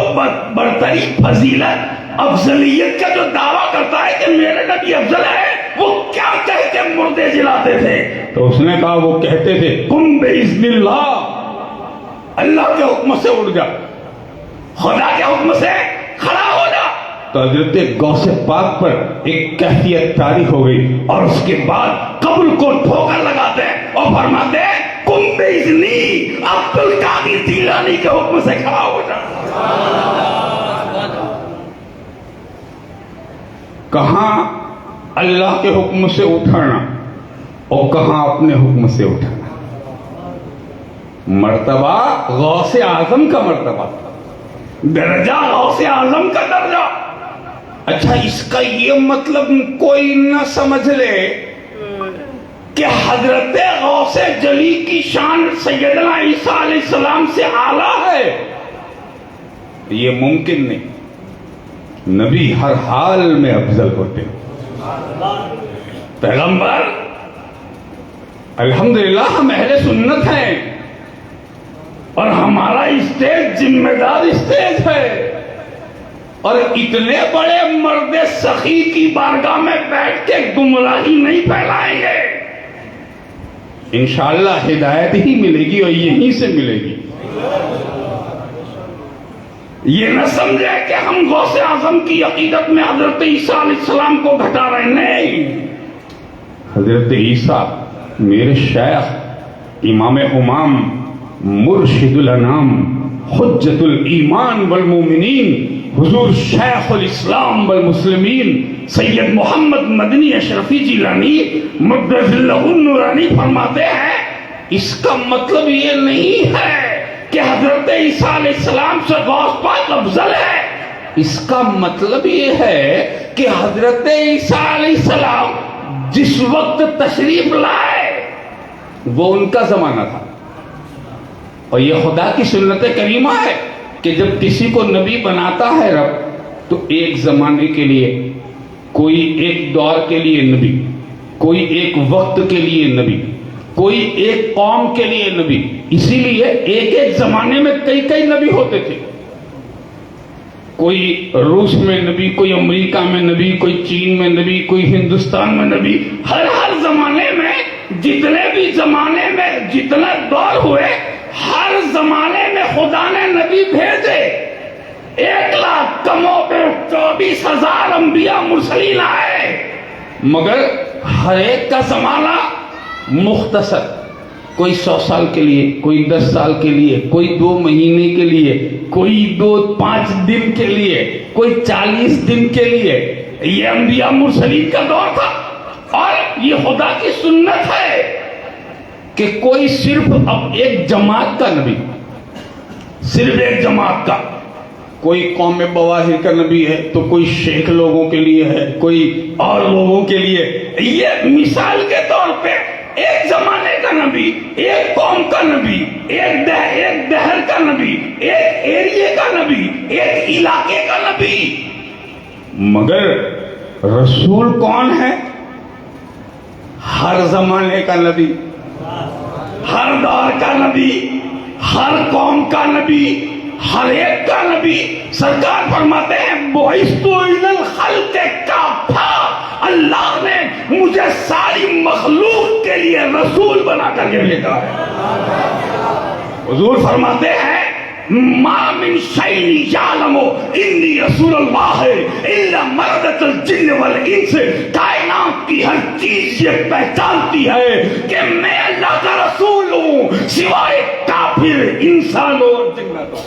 برتری، فضیلت، افضلیت کا جو دعویٰ کرتا ہے کہ میرے نبی افضل ہے، وہ کیا کہہ کے مردے جلاتے تھے؟ تو اس نے کہا وہ کہتے تھے قم بإذن اللہ، اللہ کے حکم سے اٹھ جا، خدا کے حکم سے کھڑا ہو جا۔ تو حضرت غوث پاک پر ایک کیفیت طاری ہو گئی، اور اس کے بعد قبر کو ٹھوکر لگاتے ہیں اور فرماتے ہیں قم بإذنی، عبد القادر جیلانی کے حکم سے کھڑا ہو جا۔ کہاں اللہ کے حکم سے اٹھانا اور کہاں اپنے حکم سے اٹھانا، مرتبہ غوث اعظم کا مرتبہ، درجہ غوث اعظم کا درجہ۔ اچھا، اس کا یہ مطلب کوئی نہ سمجھ لے کہ حضرت غوث جلی کی شان سیدنا عیسیٰ علیہ السلام سے اعلیٰ ہے، یہ ممکن نہیں۔ نبی ہر حال میں افضل ہوتے ہیں، پیغمبر، الحمدللہ ہم اہل سنت ہیں اور ہمارا اسٹیج ذمہ دار اسٹیج ہے، اور اتنے بڑے مرد سخی کی بارگاہ میں بیٹھ کے گمراہی نہیں پھیلائیں گے، انشاءاللہ ہدایت ہی ملے گی اور یہیں سے ملے گی۔ یہ نہ سمجھے کہ ہم غوث اعظم کی عقیدت میں حضرت عیسیٰ علیہ السلام کو گھٹا رہے ہیں، نہیں، حضرت عیسیٰ میرے شیخ، امام امام، مرشد الانام، حجت الایمان والمومنین، حضور شیخ الاسلام والمسلمین سید محمد مدنی اشرفی جیلانی مقدس اللہ النورانی فرماتے ہیں اس کا مطلب یہ نہیں ہے کہ حضرت عیسیٰ علیہ السلام سے غوث پاک افضل ہے، اس کا مطلب یہ ہے کہ حضرت عیسیٰ علیہ السلام جس وقت تشریف لائے وہ ان کا زمانہ تھا، اور یہ خدا کی سنت کریمہ ہے کہ جب کسی کو نبی بناتا ہے رب تو ایک زمانے کے لیے، کوئی ایک دور کے لیے نبی، کوئی ایک وقت کے لیے نبی، کوئی ایک قوم کے لیے نبی، اسی لیے ایک ایک زمانے میں کئی کئی نبی ہوتے تھے، کوئی روس میں نبی، کوئی امریکہ میں نبی، کوئی چین میں نبی، کوئی ہندوستان میں نبی، ہر زمانے میں جتنے بھی زمانے میں جتنے دور ہوئے ہر زمانے میں خدا نے نبی بھیجے. 1,00,000 کم و بیش 24,000 انبیاء مرسلین آئے، مگر ہر ایک کا زمانہ مختصر. کوئی 100 سال کے لیے، کوئی 10 سال کے لیے، کوئی 2 مہینے کے لیے، کوئی 5 دن کے لیے، کوئی 40 دن کے لیے. یہ انبیاء مرسلین کا دور تھا. اور یہ خدا کی سنت ہے کہ کوئی صرف اب ایک جماعت کا نبی، صرف ایک جماعت کا. کوئی قوم بواہر کا نبی ہے تو کوئی شیخ لوگوں کے لیے ہے، کوئی اور لوگوں کے لیے. یہ مثال کے طور پہ ایک زمانے کا نبی، ایک قوم کا نبی، ایک دہر کا نبی، ایک ایریے کا نبی، ایک علاقے کا نبی. مگر رسول کون ہے؟ ہر زمانے کا نبی، ہر دور کا نبی، ہر قوم کا نبی، ہر ایک کا نبی. سرکار فرماتے ہیں بعثت الی الخلق کافہ، اللہ نے مجھے ساری مخلوق کے لیے رسول بنا کر کے بھیجا ہے. حضور فرماتے ہیں ما من شیء یعلم انی رسول اللہ الا مردۃ الجن والانس. کائنات کی ہر چیز یہ پہچانتی ہے کہ میں اللہ کا رسول ہوں سوائے کافر انسانوں اور جناتوں.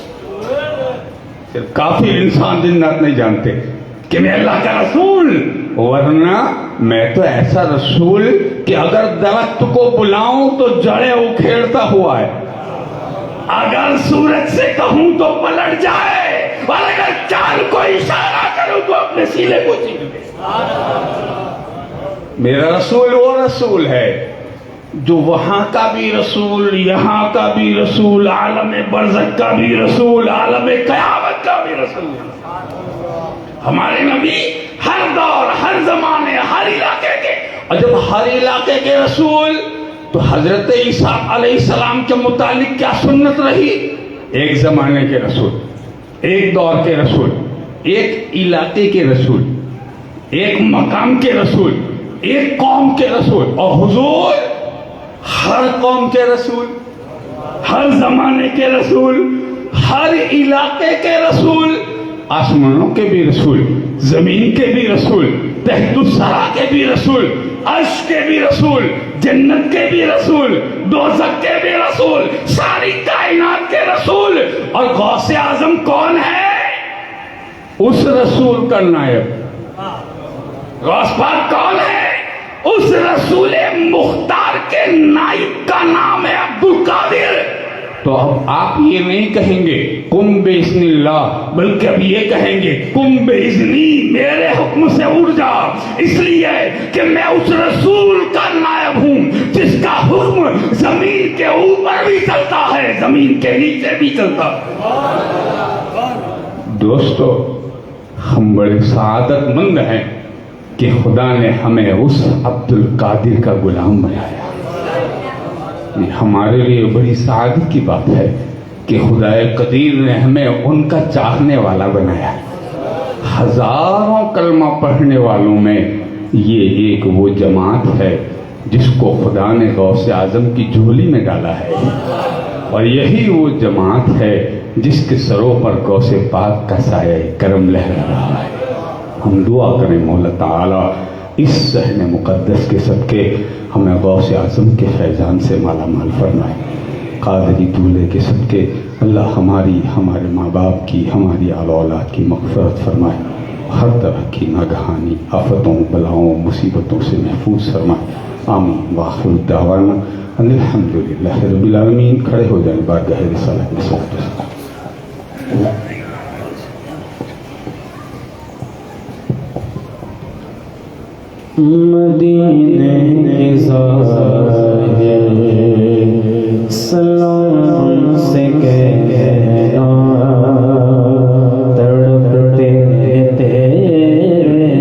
صرف کافر انسان جنات نہیں جانتے کہ میں اللہ کا رسول. ورنہ میں تو ایسا رسول کہ اگر درخت کو بلاؤں تو جڑیں اکھیڑتا ہوا ہے، اگر سورج سے کہوں تو پلٹ جائے، اور اگر چاند کو اشارہ کروں تو اپنے سینے کو چیر دے. میرا رسول وہ رسول ہے جو وہاں کا بھی رسول، یہاں کا بھی رسول، عالم برزخ کا بھی رسول، عالم قیامت کا بھی رسول. ہمارے نبی ہر دور، ہر زمانے، ہر علاقے کے. اور جب ہر علاقے کے رسول تو حضرت عیسیٰ علیہ السلام کے متعلق کیا سنت رہی؟ ایک زمانے کے رسول، ایک دور کے رسول، ایک علاقے کے رسول، ایک مقام کے رسول، ایک قوم کے رسول. اور حضور ہر قوم کے رسول، ہر زمانے کے رسول، ہر علاقے کے رسول، آسمانوں کے بھی رسول، زمین کے بھی رسول، تحت الثری کے بھی رسول، عرش کے بھی رسول، جنت کے بھی رسول، دوزخ کے بھی رسول، ساری کائنات کے رسول. اور غوث اعظم کون ہے؟ اس رسول کا نائب. غوث پاک کون ہے؟ اس رسول مختار کے نائب کا نام ہے عبد القادر. تو اب آپ یہ نہیں کہیں گے قم باذن اللہ، بلکہ اب یہ کہیں گے قم باذنی، میرے حکم سے اڑ جا. اس لیے کہ میں اس رسول کا نائب ہوں جس کا حکم زمین کے اوپر بھی چلتا ہے، زمین کے نیچے بھی چلتا ہے. دوستو، ہم بڑے سعادت مند ہیں کہ خدا نے ہمیں اس عبد القادر کا غلام بنایا. یہ ہمارے لیے بڑی سعادت کی بات ہے کہ خدا قدیر نے ہمیں ان کا چاہنے والا بنایا. ہزاروں کلمہ پڑھنے والوں میں یہ ایک وہ جماعت ہے جس کو خدا نے غوث اعظم کی جھولی میں ڈالا ہے، اور یہی وہ جماعت ہے جس کے سروں پر غوث پاک کا سایہ کرم لہرا رہا ہے. ہم دعا کریں مولا تعالیٰ اس صحن مقدس کے صدقے ہمیں غوث اعظم کے فیضان سے مالا مال فرمائے. قادری دولے کے صدقے اللہ ہماری، ہمارے ماں باپ کی، ہماری آل اولاد کی مغفرت فرمائے. ہر طرح کی ناگہانی آفتوں، بلاؤں، مصیبتوں سے محفوظ فرمائے. آمین. وآخر دعوانا ان الحمدللہ رب العالمین. کھڑے ہو جائیں بارگاہ رسالت میں سوچتے. مدینے کے ظاہر سلام سے کہنا، تڑپتے تیرے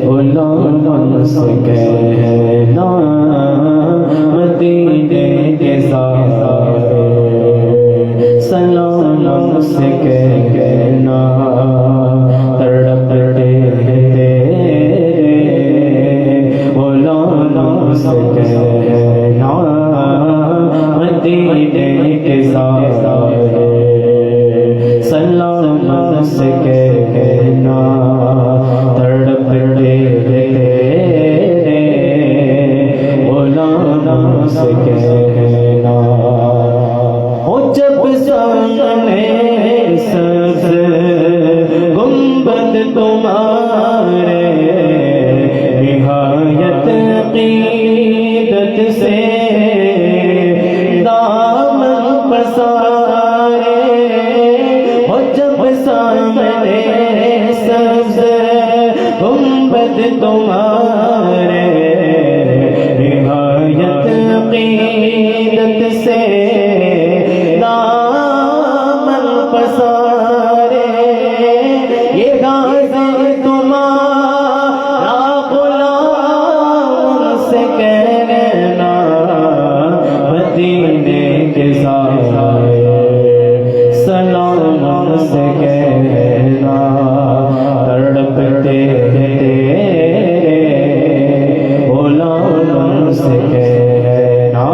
غلام سے کہنا. مدینے کے ظاہر سلام سے کہنا، تڑپتے غلام سے کہنا. عقیدت سے دامن پسارے ہو جب سامنے سبز گنبد تمہارے نہایت عقیدت سے دامن پسارے یہ غازی تمہارا غلام سے کہنا مدینے کے سائے سلام سے کہنا تڑپتے تیرے غلام سے کہنا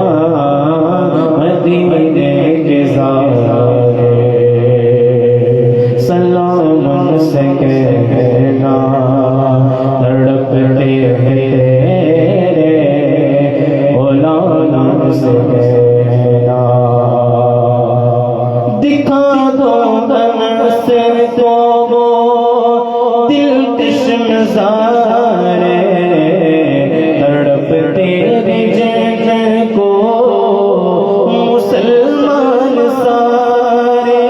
مدینے کے سائے سلام سے کہنا تڑپتے تیرے غلام سے کہنا دکھا دو دنس تو وہ دلکش نظارے تڑپتے جن کو مسلمان سارے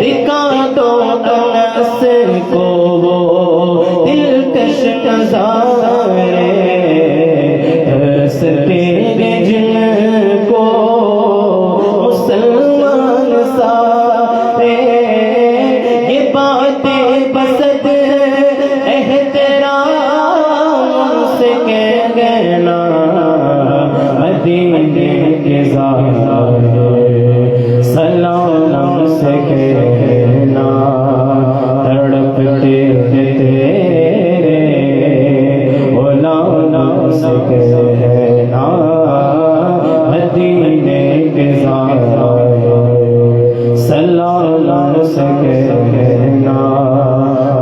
دکھا دو دنس کو وہ دلکش نظارے ترستے جن کو مسلمان سارے یہ باتیں بسد احترام سے کہنا مدینے کے سائے سلام سے کہنا تڑپتے تیرے غلام سے کہنا مدینے کے سائے سلام سے کہنا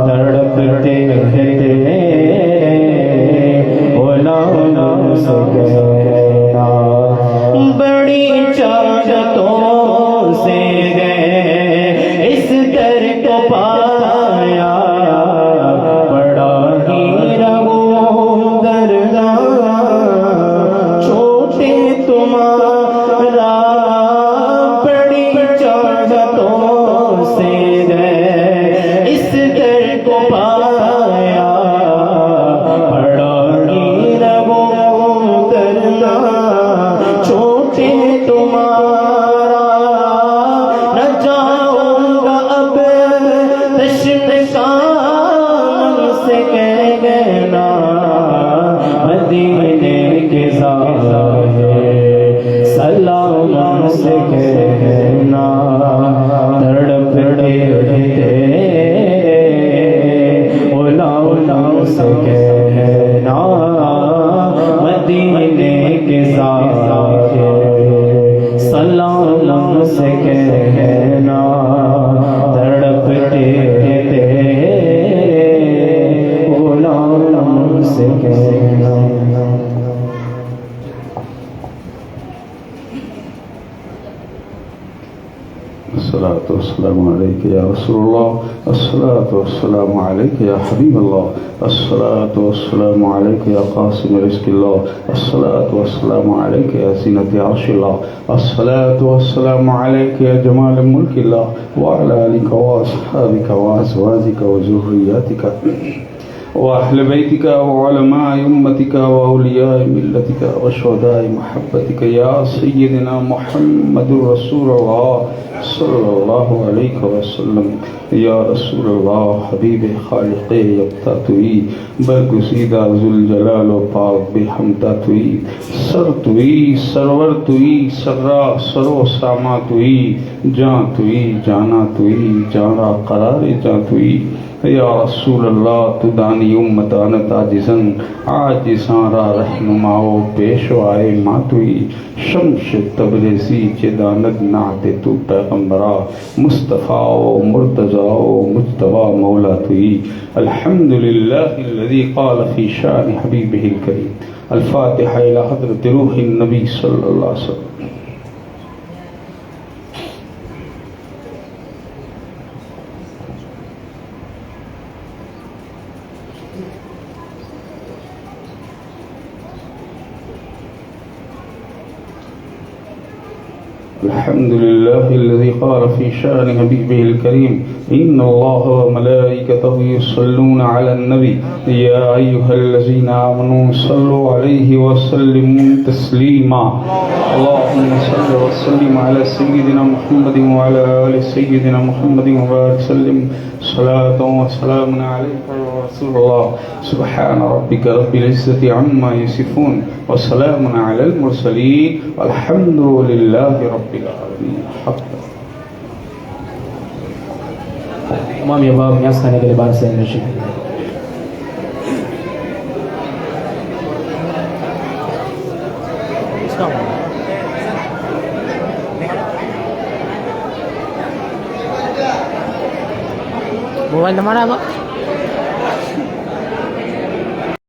تڑپتے تیرے غلام سے کہنا بڑی چاہتوں سے گئے اس در کو پایا بڑا ہی رہو درگاہ چھوٹے تمہارا بڑی چاہتوں سے گئے اس در کو پایا بڑا ہی رہو درگاہ چھوٹے تمہارا نہ جاؤں گا اب تشنشان سے کہنا مدینے کے سائے سلام سے کہنا تڑپتے تیرے غلام سے کہنا مدینے کے سائے سلام سے کہنا تڑپتے تیرے غلام سے کہنا الصلاة والسلام عليك يا رسول الله الصلاة والسلام عليك يا حبيب الله الصلاة والسلام عليك يا قاسم رزق الله الصلاة والسلام عليك يا زينة عرش الله الصلاة والسلام عليك يا جمال ملك الله وعلى آلك وأصحابك وأزواجك وذرياتك وأهل بيتك وعلماء أمتك وأولياء ملتك وشهداء محبتك يا سيدنا محمد رسول الله صلی اللہ علیہ وسلم یا رسول اللہ حبیب خالق یکتا توئی برگزیدہ ذوالجلال و پاک بحمدہ توئی سر توئی سرور توئی سرا سرو ساما توئی جان توئی جانا توئی جانا قرار جان توئی یا رسول اللہ تو دانی امتانت عاجزن عاجزاں را رہنماؤ پیشوائے ماتوئی شمش تبریزی چداند نعت تو پیغمبرہ مصطفیٰ و مرتضیٰ و مجتبہ مولا توئی الحمدللہ الذي قال فی شان حبیبہ الکریم الفاتحہ الى حضرت روح النبی صلی اللہ علیہ وسلم. الحمد لله الذي قال في شأن حبيبه الكريم إن الله وملائكته يصلون على النبي يا أيها الذين آمنوا صلوا عليه وسلموا تسليما اللهم صل وسلم على سيدنا محمد وعلى آل سيدنا محمد وبارك وسلم صلاة وسلام عليك يا رسول الله سبحان ربك رب العزة عما يصفون وسلام على المرسلين والحمد لله رب العالمين حق امام اباب نیاز خانے کے لیے بار سے نشید موبائل نمبر ہے